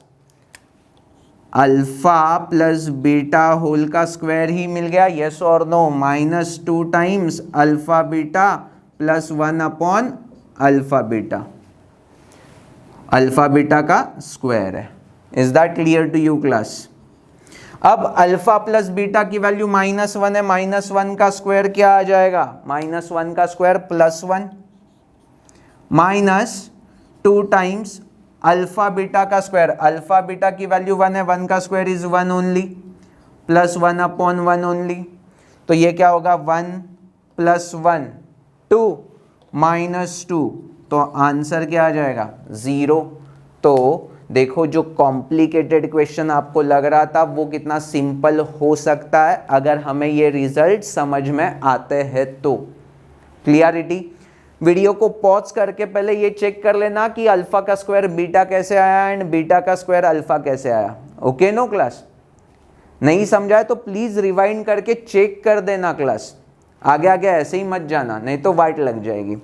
alpha plus beta whole का स्क्वायर ही मिल गया, यस और no, -2 times alpha beta plus 1 upon alpha beta, alpha beta का स्क्वायर है। Is that clear to you class? अब अल्फा प्लस बीटा की वैल्यू -1 है, -1 का स्क्वायर क्या आ जाएगा, -1 का स्क्वायर +1 -2 टाइम्स अल्फा बीटा का स्क्वायर, अल्फा बीटा की वैल्यू 1 है, 1 का square is 1 only, plus 1 upon 1 only, तो ये क्या होगा 1 + 1 2 -2, तो आंसर क्या आ जाएगा 0। तो देखो जो कॉम्प्लिकेटेड क्वेश्चन आपको लग रहा था वो कितना सिंपल हो सकता है अगर हमें ये रिजल्ट समझ में आते हैं तो। क्लियरिटी? वीडियो को पॉज करके पहले ये चेक कर लेना कि अल्फा का स्क्वायर बीटा कैसे आया एंड बीटा का स्क्वायर अल्फा कैसे आया। Okay no class? नहीं समझा है तो प्लीज रिवाइंड करके चेक कर देना क्लास, आगे आगे ऐसे ही मत जाना नहीं तो वाइट लग जाएगी।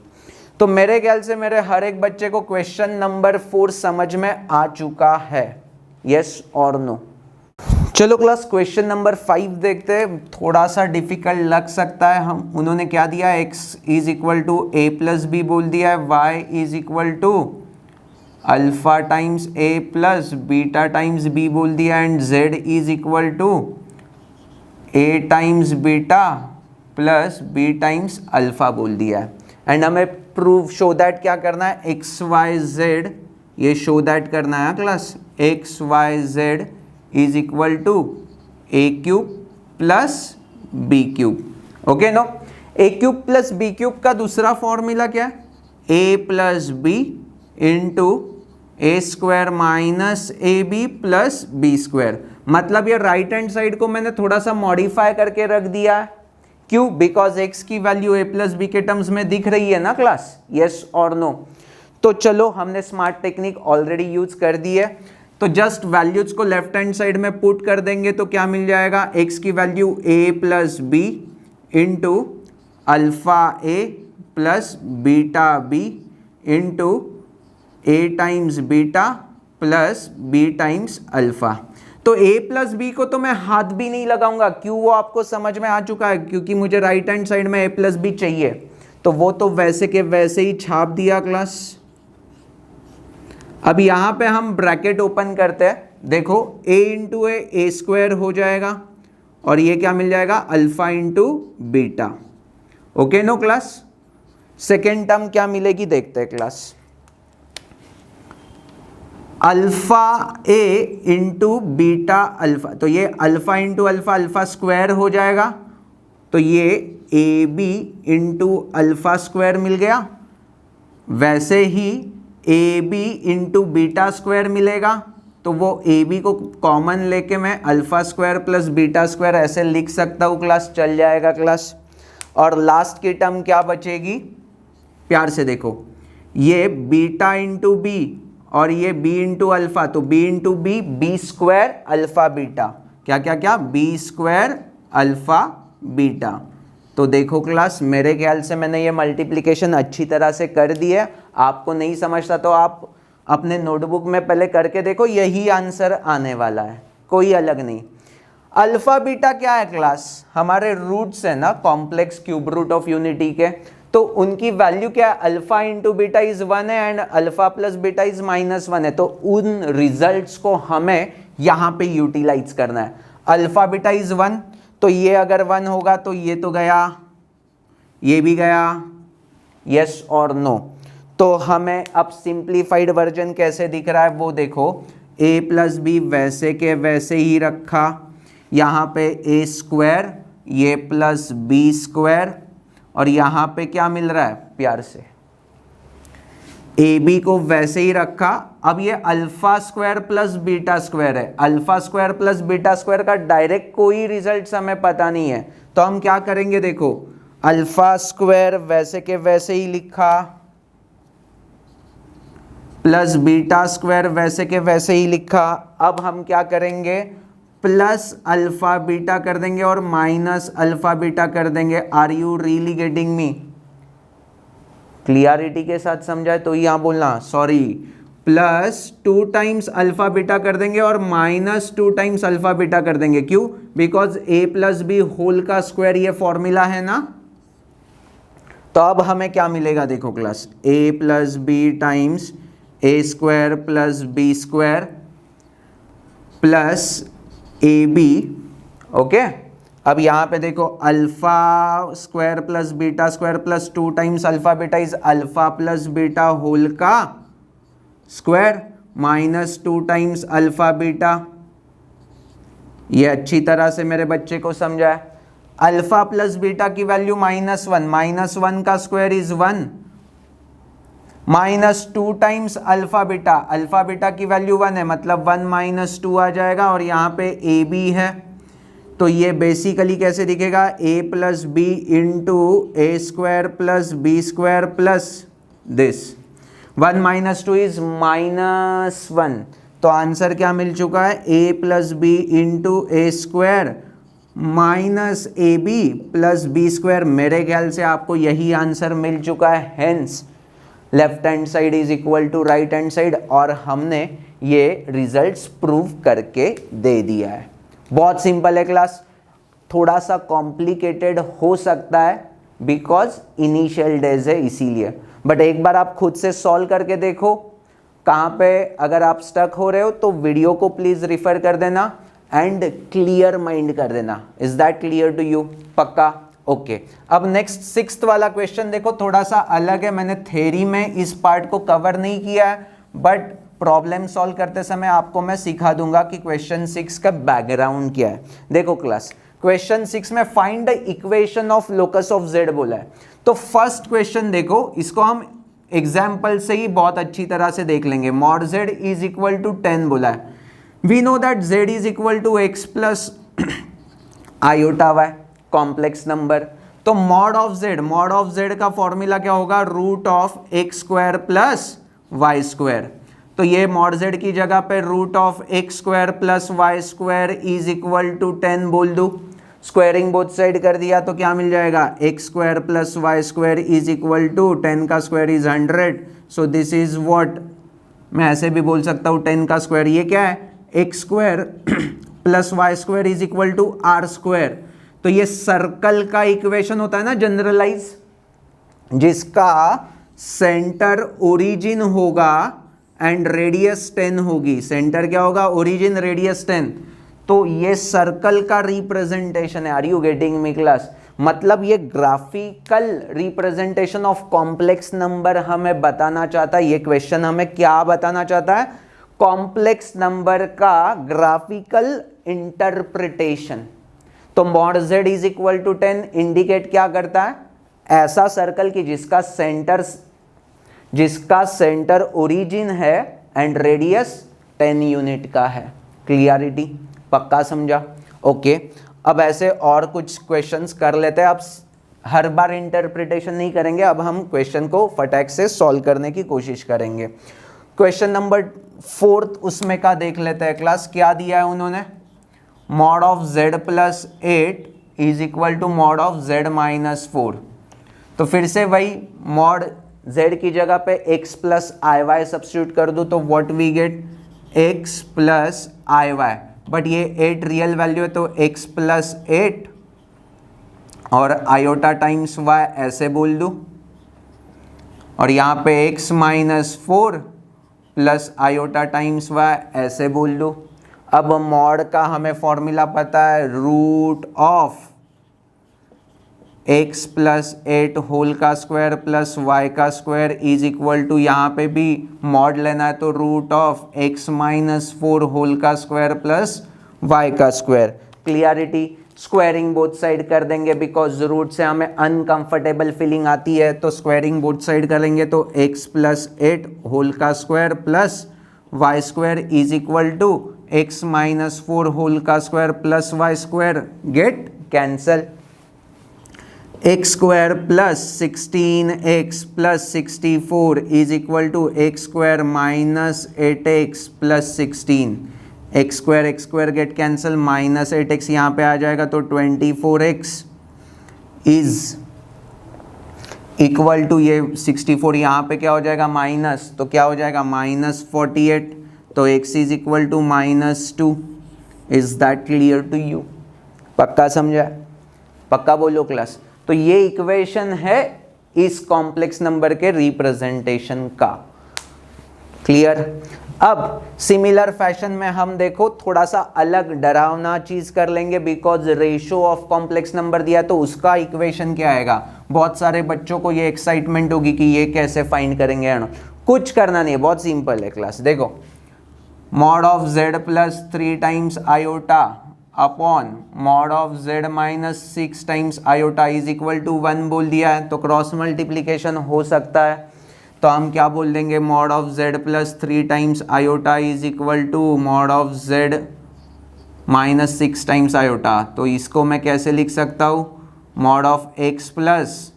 तो मेरे ख्याल से मेरे हर एक बच्चे को क्वेश्चन नंबर 4 समझ में आ चुका है, यस और नो। चलो क्लास क्वेश्चन नंबर 5 देखते हैं, थोड़ा सा डिफिकल्ट लग सकता है। हम उन्होंने क्या दिया है, x is equal to a plus b बोल दिया है, y is equal to alpha times a plus beta times b बोल दिया है, and z is equal to a times beta plus b times alpha बोल दिया है। एंड हमें प्रूव शो दैट क्या करना है, एक्स वाई जेड, ये शो दैट करना है class, x y z is equal to a cube plus b cube. Okay no, a cube plus b cube का दूसरा फॉर्मूला क्या है, a plus b into a square minus a b plus b square. मतलब ये right hand side को मैंने थोड़ा सा मॉडिफाई करके रख दिया है, क्यों, बिकॉज एक्स की वैल्यू ए प्लस बी के टर्म्स में दिख रही है ना क्लास, यस और नो। तो चलो हमने स्मार्ट टेक्निक ऑलरेडी यूज कर दी है, तो जस्ट वैल्यूज को लेफ्ट हैंड साइड में पुट कर देंगे तो क्या मिल जाएगा, एक्स की value a plus b into alpha a plus beta b into a times beta plus b times alpha. तो a प्लस बी को तो मैं हाथ भी नहीं लगाऊंगा, क्यों, वो आपको समझ में आ चुका है, क्योंकि मुझे राइट हैंड साइड में a प्लस बी चाहिए, तो वो तो वैसे के वैसे ही छाप दिया क्लास। अब यहां पे हम ब्रैकेट ओपन करते हैं, देखो a इंटू ए स्क्वायर हो जाएगा और ये क्या मिल जाएगा, alpha into beta. Okay no class, second term क्या मिलेगी देखते हैं class, alpha a into beta alpha, तो ये alpha into alpha, alpha square हो जाएगा, तो ये a b into alpha square मिल गया। वैसे ही a b into beta square मिलेगा, तो वो ए बी को कॉमन लेके मैं alpha square plus beta square ऐसे लिख सकता हूँ क्लास, चल जाएगा क्लास। और लास्ट की टर्म क्या बचेगी, प्यार से देखो, ये बीटा इंटू बी और ये b इंटू अल्फा, तो b into b square alpha beta, क्या क्या क्या, b स्क्वायर अल्फा बीटा। तो देखो क्लास, मेरे ख्याल से मैंने ये मल्टीप्लिकेशन अच्छी तरह से कर दी है। आपको नहीं समझता तो आप अपने नोटबुक में पहले करके देखो, यही आंसर आने वाला है, कोई अलग नहीं। अल्फा बीटा क्या है क्लास, हमारे रूट्स है ना complex cube root of unity के, तो उनकी वैल्यू क्या है, अल्फा इंटू बीटा इज 1 है and alpha plus beta is -1 है, तो उन रिजल्ट्स को हमें यहाँ पे यूटिलाइज करना है। अल्फा बीटा इज 1, तो ये अगर 1 होगा तो ये तो गया, ये भी गया, यस और नो। तो हमें अब सिंप्लीफाइड वर्जन कैसे दिख रहा है वो देखो, a प्लस बी वैसे के वैसे ही रखा, यहाँ पे a स्क्वायर, ये प्लस बी स्क्वायर, और यहाँ पे क्या मिल रहा है, प्यार से ए बी को वैसे ही रखा। अब ये alpha square plus beta square है, alpha square plus beta square का डायरेक्ट कोई रिजल्ट हमें पता नहीं है, तो हम क्या करेंगे, देखो अल्फा स्क्वायर वैसे के वैसे ही लिखा प्लस बीटा स्क्वायर वैसे के वैसे ही लिखा। अब हम क्या करेंगे, प्लस अल्फा बीटा कर देंगे और माइनस अल्फा बीटा कर देंगे। Are you really getting me, clarity के साथ समझाए तो यहाँ बोलना, sorry, plus 2 times alpha beta कर देंगे और माइनस 2 टाइम्स अल्फा बीटा कर देंगे, क्यों, because a plus b whole का स्क्वायर ये फॉर्मूला है ना। तो अब हमें क्या मिलेगा, देखो class, a plus b times a square plus b square plus a b. Okay, अब यहाँ पे देखो alpha square plus beta square plus 2 times alpha beta is alpha plus beta whole का square minus 2 times alpha beta. ये अच्छी तरह से मेरे बच्चे को समझा है। अल्फा प्लस बीटा की वैल्यू -1, -1 का square is 1, minus 2 times alpha beta की वैल्यू 1 है, मतलब 1 - 2 आ जाएगा, और यहाँ पे ए बी है, तो ये बेसिकली कैसे दिखेगा, a plus b into a square plus b square plus this 1 - 2 is -1। तो आंसर क्या मिल चुका है, a plus b into a square minus a b plus b square. मेरे ख्याल से आपको यही आंसर मिल चुका है। Hence left hand side is equal to right hand side, और हमने ये रिजल्ट्स प्रूव करके दे दिया है। बहुत सिंपल है क्लास, थोड़ा सा कॉम्प्लिकेटेड हो सकता है बिकॉज इनिशियल डेज है इसीलिए, बट एक बार आप खुद से सॉल्व करके देखो। कहाँ पे अगर आप स्टक हो रहे हो तो वीडियो को प्लीज रिफर कर देना एंड क्लियर माइंड कर देना। Is that clear to you? पक्का? ओके। अब नेक्स्ट 6th वाला क्वेश्चन देखो, थोड़ा सा अलग है। मैंने थ्योरी में इस पार्ट को कवर नहीं किया है, बट प्रॉब्लम सॉल्व करते समय आपको मैं सिखा दूंगा कि क्वेश्चन 6 का बैकग्राउंड क्या है। देखो क्लास, क्वेश्चन 6 में find the equation of locus of Z बोला है। तो फर्स्ट क्वेश्चन देखो, इसको हम एग्जाम्पल से ही बहुत अच्छी तरह से देख लेंगे। Mod z is equal to 10 बोला है। We know that z is equal to x plus iota y, complex number. तो मॉड ऑफ जेड का फॉर्मूला क्या होगा? Root of x square plus y square. तो ये मॉड जेड की जगह पे root of x square plus y square is equal to 10 बोल दूं। स्क्वायरिंग बोथ साइड कर दिया तो क्या मिल जाएगा? X square plus y square is equal to 10 का square is 100, so this is what, मैं ऐसे भी बोल सकता हूँ 10 का स्क्वायर ये क्या है? X square plus y square is equal to r square. तो ये सर्कल का इक्वेशन होता है ना जनरलाइज, जिसका सेंटर ओरिजिन होगा एंड रेडियस 10 होगी। सेंटर क्या होगा? Origin, radius 10। तो ये सर्कल का रिप्रेजेंटेशन है। Are you getting me class? मतलब ये graphical representation of complex number हमें बताना चाहता है। ये क्वेश्चन हमें क्या बताना चाहता है? कॉम्प्लेक्स नंबर का ग्राफिकल इंटरप्रिटेशन। तो mod z is equal to 10 indicate क्या करता है? ऐसा सर्कल की जिसका सेंटर ओरिजिन है एंड रेडियस 10 यूनिट का है। क्लियरिटी? पक्का समझा? ओके। अब ऐसे और कुछ क्वेश्चंस कर लेते हैं। अब हर बार इंटरप्रिटेशन नहीं करेंगे, अब हम क्वेश्चन को फटाक से सॉल्व करने की कोशिश करेंगे। क्वेश्चन नंबर 4 उसमें का देख लेते हैं क्लास। क्या दिया है उन्होंने? Mod of z plus 8 is equal to mod of z minus 4। तो फिर से वही मॉड जेड की जगह पे x plus i y substitute कर दूँ तो what we get? x plus i y. But ये 8 रियल वैल्यू है तो x प्लस 8 और आयोटा टाइम्स y ऐसे बोल दूँ, और यहाँ पे x minus 4 plus iota times y ऐसे बोल दूँ। अब मॉड का हमें फॉर्मूला पता है, root of x plus 8 whole का स्क्वायर प्लस y का स्क्वायर इज इक्वल टू, यहाँ पे भी मॉड लेना है तो root of x minus 4 whole का स्क्वायर प्लस y का square. Clarity? Squaring both side कर देंगे बिकॉज रूट से हमें अनकंफर्टेबल फीलिंग आती है, तो स्क्वायरिंग बोथ साइड करेंगे तो x प्लस 8 होल का square plus y square is equal to x minus 4 whole का square plus y square get cancel. x square plus 16x plus 64 is equal to x square minus 8x plus 16। X square get cancel, minus 8x यहाँ पे आ जाएगा तो 24x is equal to, ये 64 यहाँ पे क्या हो जाएगा? माइनस, तो क्या हो जाएगा? माइनस 48। तो x is equal to minus 2। Is that clear to you? पक्का समझा? पक्का बोलो क्लास। तो ये इक्वेशन है इस कॉम्प्लेक्स नंबर के रिप्रेजेंटेशन का। क्लियर? अब सिमिलर फैशन में हम देखो थोड़ा सा अलग डरावना चीज कर लेंगे, because ratio of complex number दिया तो उसका इक्वेशन क्या आएगा? बहुत सारे बच्चों को ये एक्साइटमेंट होगी कि ये कैसे फाइंड करेंगे। कुछ करना नहीं है, बहुत सिंपल है क्लास। देखो, mod of z plus 3 times iota upon mod of z minus 6 times iota is equal to 1 बोल दिया है, तो क्रॉस मल्टीप्लीकेशन हो सकता है। तो हम क्या बोल देंगे? Mod of z plus 3 times iota is equal to mod of z minus 6 times iota. तो इसको मैं कैसे लिख सकता हूँ? मॉड ऑफ एक्स प्लस,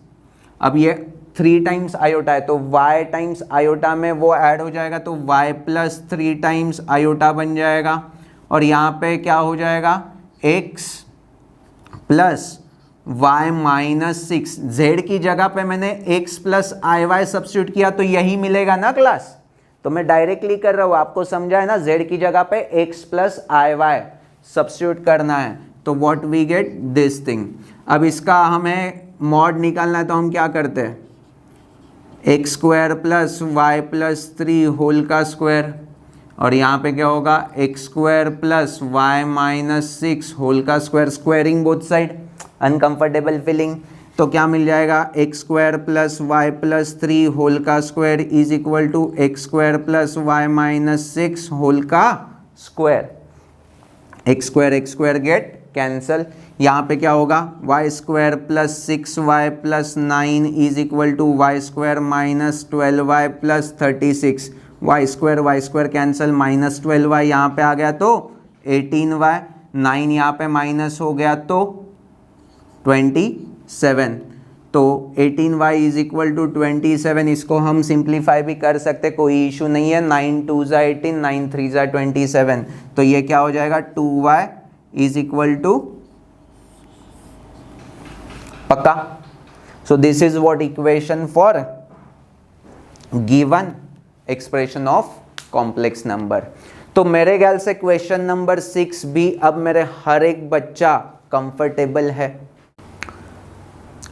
अब ये 3 टाइम्स आयोटा है तो y टाइम्स आयोटा में वो ऐड हो जाएगा तो y प्लस 3 टाइम्स आयोटा बन जाएगा, और यहाँ पे क्या हो जाएगा? x plus y minus 6, z की जगह पे मैंने x plus i y substitute किया तो यही मिलेगा ना क्लास। तो मैं डायरेक्टली कर रहा हूं, आपको समझा है ना, z की जगह पे x plus i y substitute करना है तो what we get this thing. अब इसका हमें मॉड निकालना है तो हम क्या करते हैं, x square plus y plus 3 whole का स्क्वायर, और यहाँ पे क्या होगा x square plus y minus 6 whole का square, squaring both side, uncomfortable feeling. तो क्या मिल जाएगा, x square plus y plus 3 whole का square is equal to x square plus y minus 6 whole का square. X square get cancel, यहाँ पे क्या होगा y square plus 6y plus 9 is equal to y square minus 12y plus 36, y square cancel, minus 12y यहाँ पे आ गया तो 18y, 9 यहाँ पे माइनस हो गया तो 27, तो 18y इज इक्वल टू 27। इसको हम सिंप्लीफाई भी कर सकते, कोई इशू नहीं है, 9 2 ज़ा 18, 9 3 ज़ा 27, तो ये क्या हो जाएगा 2y इज इक्वल टू, पक्का। सो this is what equation for given expression of complex number. तो मेरे ख्याल से क्वेश्चन नंबर 6 भी अब मेरे हर एक बच्चा कंफर्टेबल है।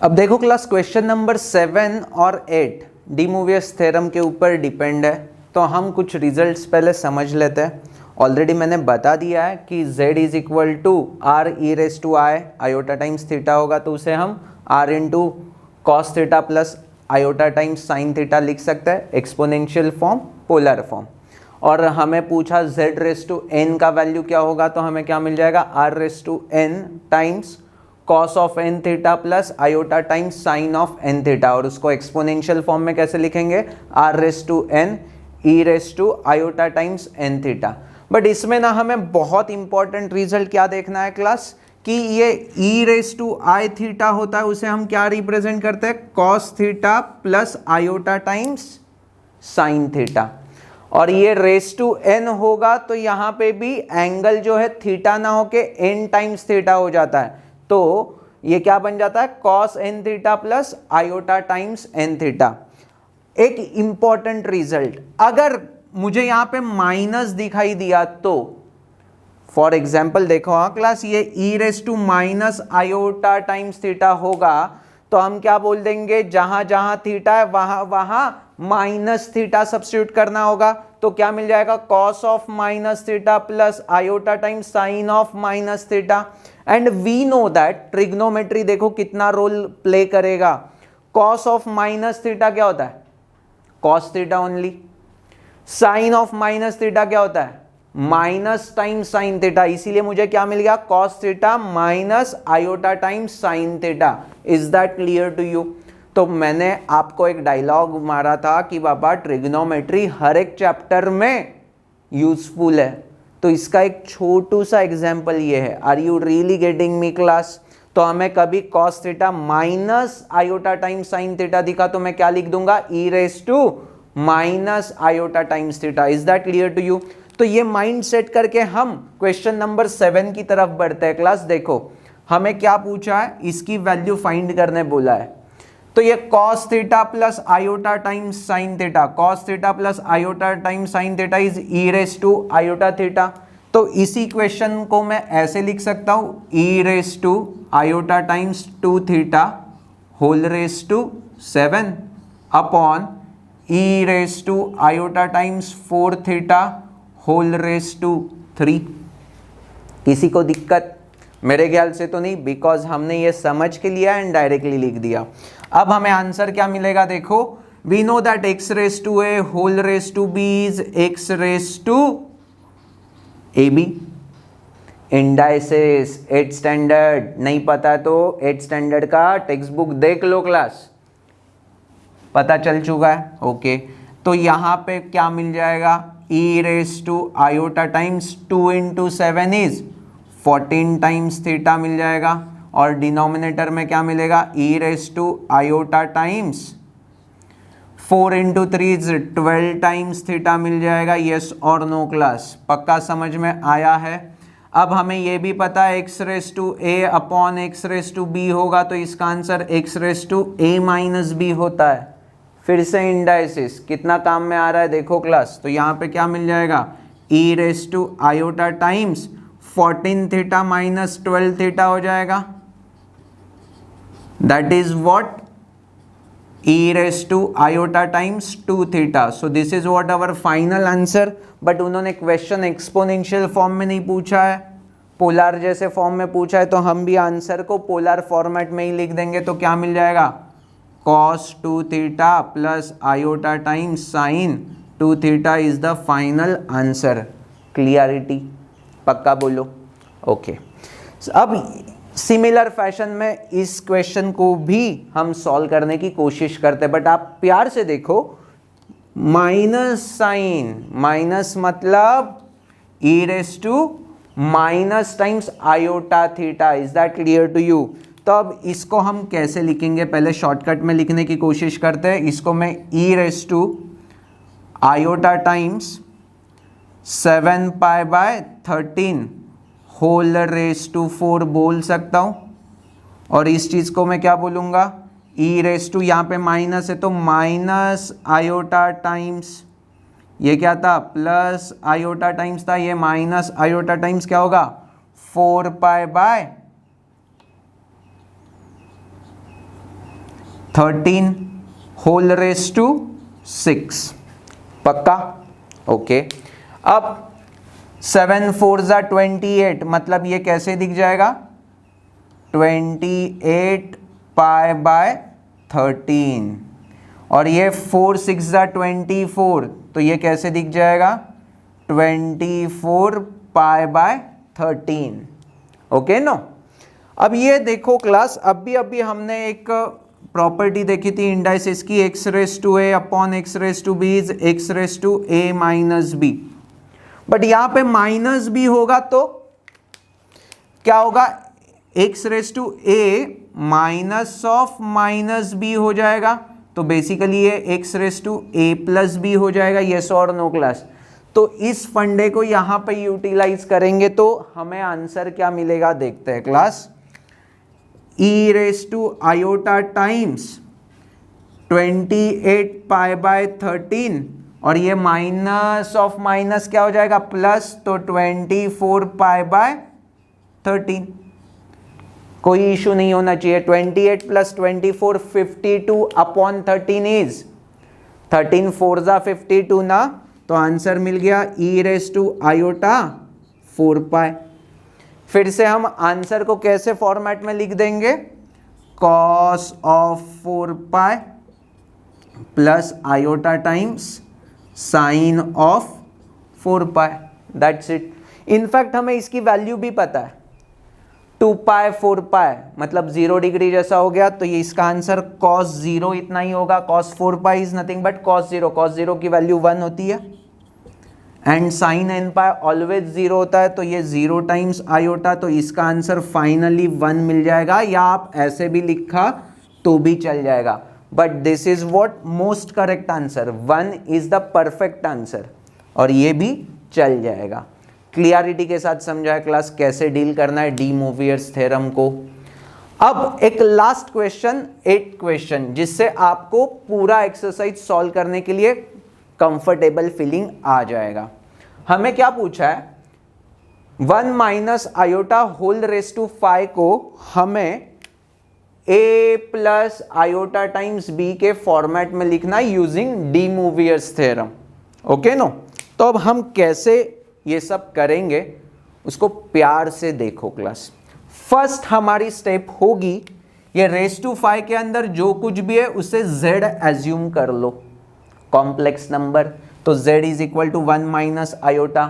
अब देखो क्लास, क्वेश्चन नंबर 7 और 8 डी मूवियस थ्योरम के ऊपर डिपेंड है, तो हम कुछ रिजल्ट्स पहले समझ लेते हैं। ऑलरेडी मैंने बता दिया है कि z is equal to r e raise to i, iota times theta होगा तो उसे हम r into cos theta plus iota times sine theta लिख सकते हैं, एक्सपोनेंशियल फॉर्म, पोलर फॉर्म। और हमें पूछा z रेस टू n का वैल्यू क्या होगा, तो हमें क्या मिल जाएगा r raise to n times cos of n theta plus iota times sine of n theta, और उसको एक्सपोनेंशियल फॉर्म में कैसे लिखेंगे, r raise to n e raise to iota times n theta. But इसमें ना हमें बहुत इंपॉर्टेंट रिजल्ट क्या देखना है क्लास, कि ये e raise to i theta होता है, उसे हम क्या रिप्रेजेंट करते हैं, cos theta plus iota times sine theta, और ये रेस टू n होगा तो यहाँ पे भी एंगल जो है थीटा ना होके n टाइम्स थीटा हो जाता है, तो ये क्या बन जाता है cos n theta plus iota times n theta. एक इंपॉर्टेंट रिजल्ट, अगर मुझे यहाँ पे माइनस दिखाई दिया तो फॉर एग्जाम्पल देखो, हाँ क्लास, ये e raise to minus iota times theta होगा तो हम क्या बोल देंगे, जहां जहां थीटा है वहां वहां माइनस थीटा सब्स्टिट्यूट करना होगा, तो क्या मिल जाएगा cos of minus theta plus iota times sine of minus theta. And we know that trigonometry देखो कितना रोल प्ले करेगा, कॉस ऑफ माइनस थीटा क्या होता है, cos theta only, sine of minus theta क्या होता है, माइनस टाइम्स साइन थीटा, इसीलिए मुझे क्या मिल गया cos theta minus iota times sine theta. Is that clear to you. तो मैंने आपको एक डायलॉग मारा था कि बाबा ट्रिग्नोमेट्री हर एक चैप्टर में यूजफुल है, तो इसका एक छोटू सा एग्जाम्पल ये है। Are you really getting me class. तो हमें कभी cos theta minus iota times sine theta दिखा तो मैं क्या लिख दूंगा, e raise to minus iota times theta. Is that clear to you. तो ये माइंड सेट करके हम क्वेश्चन नंबर 7 की तरफ बढ़ते हैं। क्लास देखो हमें क्या पूछा है, इसकी वैल्यू फाइंड करने बोला है। तो ये cos theta plus iota times sine theta, cos theta plus iota times sine theta is e raise to iota theta. तो इसी क्वेश्चन को मैं ऐसे लिख सकता हूं, e raise to iota times 2 theta whole raise to 7 upon e raise to iota times 4 theta whole raise to 3। किसी को दिक्कत? मेरे ख्याल से तो नहीं, बिकॉज हमने ये समझ के लिया एंड डायरेक्टली लिख दिया। अब हमें आंसर क्या मिलेगा, देखो we know that x raise to a whole raise to b is x raise to a b. Indices 8 standard नहीं पता तो 8 स्टैंडर्ड का टेक्स्ट बुक देख लो क्लास, पता चल चुका है। ओके तो यहाँ पे क्या मिल जाएगा, e raise to iota times 2 into 7 is 14 times theta मिल जाएगा, और डिनोमिनेटर में क्या मिलेगा, e raise to iota times 4 into 3 is 12 times theta मिल जाएगा। यस और नो क्लास, पक्का समझ में आया है। अब हमें ये भी पता है x raise to a upon x raise to b होगा, तो इसका answer x raise to a minus b होता है। फिर से इंडाइसिस कितना काम में आ रहा है देखो क्लास, तो यहाँ पे क्या मिल जाएगा, e raise to iota times 14 theta minus 12 theta हो जाएगा, that is what e raised to iota times 2 theta. So this is what our final answer. But उन्होंने क्वेश्चन एक्सपोनेंशियल फॉर्म में नहीं पूछा है, पोलर जैसे फॉर्म में पूछा है, तो हम भी आंसर को पोलर फॉर्मेट में ही लिख देंगे। तो क्या मिल जाएगा, cos 2 theta plus iota times sign 2 theta is the final answer. Clarity पक्का बोलो, ओके। अब सिमिलर फैशन में इस क्वेश्चन को भी हम सॉल्व करने की कोशिश करते हैं, बट आप प्यार से देखो, माइनस साइन, माइनस मतलब e raise to minus times iota theta, is that clear to you. तो अब इसको हम कैसे लिखेंगे, पहले शॉर्टकट में लिखने की कोशिश करते हैं। इसको मैं e raise to iota times 7 pi by 13 whole raise to 4 बोल सकता हूं, और इस चीज को मैं क्या बोलूंगा, ई रेस टू, यहाँ पे माइनस है तो माइनस आयोटा टाइम्स, ये क्या था प्लस आयोटा टाइम्स था, ये माइनस आयोटा टाइम्स क्या होगा 4 pi by 13 whole raise to 6, पक्का, ओके। अब 7 4 जा 28, मतलब ये कैसे दिख जाएगा 28 पाई बाय 13, और ये 4 6 जा 24, तो ये कैसे दिख जाएगा 24 पाई बाय 13, ओके नो। अब ये देखो क्लास, अभी हमने एक प्रॉपर्टी देखी थी इंडाइसिस की, x raise to a upon x raise to b is x raise to a minus b, but यहां पे माइनस बी होगा तो क्या होगा, x raise to a minus of minus b हो जाएगा, तो बेसिकली ये x raise to a plus b हो जाएगा, यस और नो क्लास। तो इस फंडे को यहां पे यूटिलाइज करेंगे तो हमें आंसर क्या मिलेगा देखते हैं class, e raise to iota times 28 pi by 13, और ये माइनस ऑफ माइनस क्या हो जाएगा प्लस, तो 24 पाई बाय 13, कोई इशू नहीं होना चाहिए। 28 प्लस 24 52 अपॉन 13 इज 13 4 जा 52 ना, तो आंसर मिल गया ई रेस टू आयोटा 4 पाई। फिर से हम आंसर को कैसे फॉर्मेट में लिख देंगे, cos of 4 pi plus iota times sine of 4 pi, that's it. In fact हमें इसकी वैल्यू भी पता है, 2 पाई 4 पाई मतलब 0 डिग्री जैसा हो गया, तो ये इसका आंसर cos 0 इतना ही होगा, cos 4 pi is nothing but cos 0 की वैल्यू 1 होती है, and sine n pi always 0 होता है, तो ये 0 टाइम्स आयोटा, तो इसका आंसर फाइनली 1 मिल जाएगा, या आप ऐसे भी लिखा तो भी चल जाएगा, but this is what most correct answer, 1 is the perfect answer, और ये भी चल जाएगा। क्लियरिटी के साथ समझाया क्लास कैसे डील करना है डी मूवियर्स थ्योरम को। अब एक लास्ट क्वेश्चन, 8 क्वेश्चन, जिससे आपको पूरा एक्सरसाइज सॉल्व करने के लिए कंफर्टेबल फीलिंग आ जाएगा। हमें क्या पूछा है, 1 minus iota whole raise to 5 को हमें a plus iota times b के फॉर्मेट में लिखना using de Moivre's theorem, okay no. तो अब हम कैसे ये सब करेंगे उसको प्यार से देखो क्लास। फर्स्ट हमारी स्टेप होगी, ये रेस टू 5 के अंदर जो कुछ भी है उसे z एज्यूम कर लो, कॉम्प्लेक्स नंबर, तो z is equal to 1 minus iota.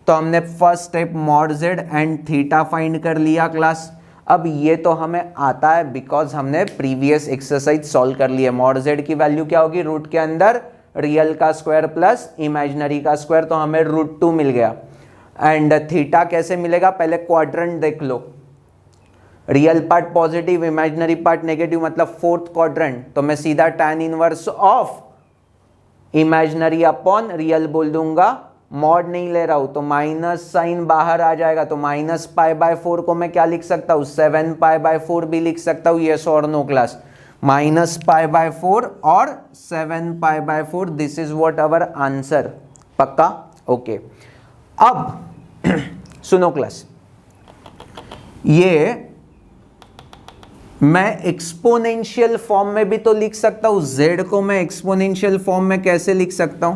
तो हमने first step mod z and theta find कर लिया क्लास। अब ये तो हमें आता है बिकॉज हमने प्रीवियस एक्सरसाइज सॉल्व कर लिया। मॉड z की वैल्यू क्या होगी, रूट के अंदर रियल का स्क्वायर प्लस इमेजिनरी का स्क्वायर, तो हमें √2 मिल गया। एंड थीटा कैसे मिलेगा, पहले क्वाड्रेंट देख लो, real part positive imaginary part negative, मतलब फोर्थ क्वाड्रेंट, तो मैं सीधा tan inverse of imaginary upon real बोल दूंगा मॉड नहीं ले रहा हूं तो माइनस साइन बाहर आ जाएगा, तो माइनस पाई बाय 4 को मैं क्या लिख सकता हूं, 7 पाई बाय 4 भी लिख सकता हूं। यस और no class, minus pi by 4 और 7 pi by 4, this is what our answer. पक्का? ओके। अब सुनो क्लास, ये मैं एक्सपोनेंशियल फॉर्म में भी तो लिख सकता हूं। z को मैं एक्सपोनेंशियल फॉर्म में कैसे लिख सकता हूं,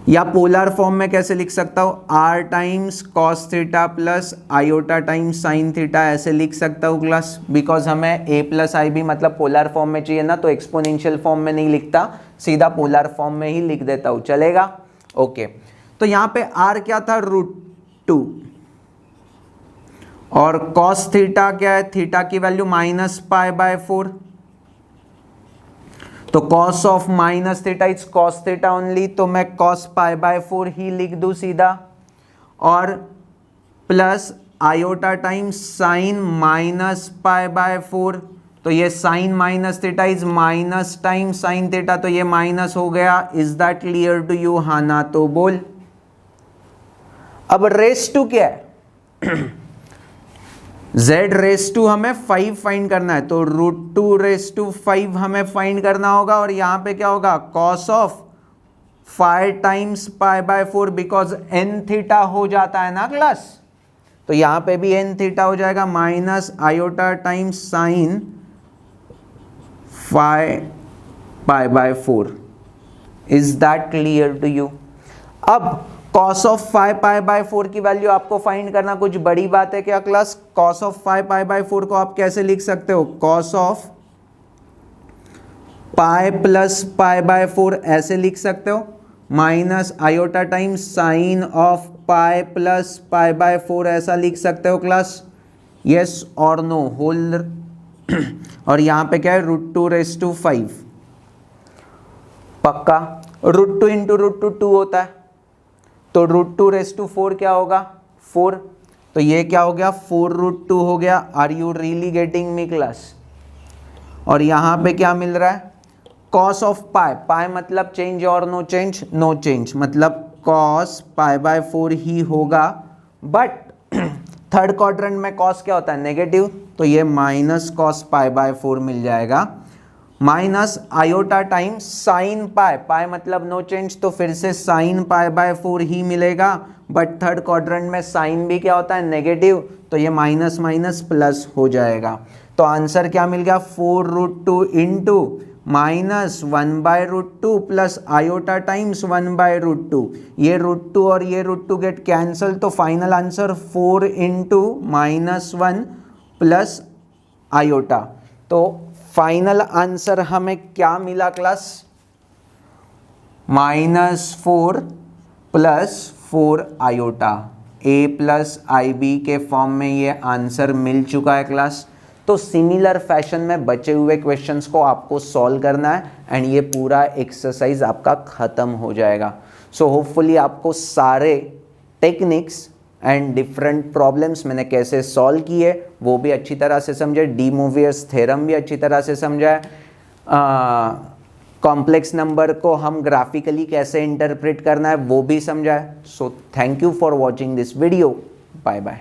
या पोलर फॉर्म में कैसे लिख सकता हूं, r times cos theta plus iota times sine theta, ऐसे लिख सकता हूं क्लास। बिकॉज हमें a प्लस आई भी मतलब पोलर फॉर्म में चाहिए ना, तो एक्सपोनेंशियल फॉर्म में नहीं लिखता, सीधा पोलर फॉर्म में ही लिख देता हूं। चलेगा? ओके। तो यहां पे r क्या था, √2, और कॉस थीटा क्या है, थीटा की वैल्यू माइनस पाई बाय 4, तो cos of minus theta is cos theta only, तो मैं कॉस पाई बाय 4 ही लिख दूं सीधा, और plus iota times sine minus pi by 4, तो ये sine minus theta is minus time sine theta, तो ये माइनस हो गया। Is that clear to you? हाँ ना तो बोल। अब रेस टू क्या है, z रेस टू हमें 5 फाइंड करना है, तो √2 रेस टू 5 हमें फाइंड करना होगा, और यहां पे क्या होगा, cos of 5 times pi by 4, because n theta हो जाता है ना क्लास, तो यहां पे भी n थीटा हो जाएगा, minus iota times sine 5 pi by 4। Is that clear to you? अब cos ऑफ 5 पाई बाय 4 की वैल्यू आपको फाइंड करना कुछ बड़ी बात है क्या class? cos of 5 pi by 4 को आप कैसे लिख सकते हो, cos of pi plus pi by 4 ऐसे लिख सकते हो, minus iota times sine of pi plus pi by 4 ऐसा लिख सकते हो क्लास। यस और नो? होल और यहां पे क्या है, √2 रेस टू 5। पक्का? √2 इंटू √2 2 होता है, तो √2 रेस टू 4 क्या होगा, 4, तो ये क्या हो गया, 4√2 हो गया। Are you really getting me class? और यहां पे क्या मिल रहा है, कॉस ऑफ पाई, पाई मतलब चेंज और नो चेंज, नो चेंज मतलब कॉस पाई बाय 4 ही होगा, बट थर्ड क्वाड्रेंट में कॉस क्या होता है, नेगेटिव, तो ये माइनस कॉस पाई बाय 4 मिल जाएगा, minus iota time sine pi, pi मतलब नो चेंज, तो फिर से साइन पाई बाय 4 ही मिलेगा, बट थर्ड क्वाड्रेंट में साइन भी क्या होता है, नेगेटिव, तो ये माइनस माइनस प्लस हो जाएगा। तो आंसर क्या मिल गया, 4√2 into minus 1/√2 plus iota times 1/√2, ये √2 और ये √2 गेट कैंसल, तो final answer 4 into -1 plus iota. तो फाइनल आंसर हमें क्या मिला class, -4 plus 4 iota, a plus i b के फॉर्म में ये आंसर मिल चुका है क्लास। तो सिमिलर फैशन में बचे हुए क्वेश्चंस को आपको सॉल्व करना है एंड ये पूरा एक्सरसाइज आपका ख़त्म हो जाएगा। सो होपफुली आपको सारे टेक्निक्स एंड डिफरेंट प्रॉब्लम्स मैंने कैसे सॉल्व किए वो भी अच्छी तरह से समझे, डी मोवियस थ्योरम भी अच्छी तरह से समझा है, कॉम्प्लेक्स नंबर को हम ग्राफिकली कैसे इंटरप्रेट करना है वो भी समझा है। So thank you for watching this video, bye bye.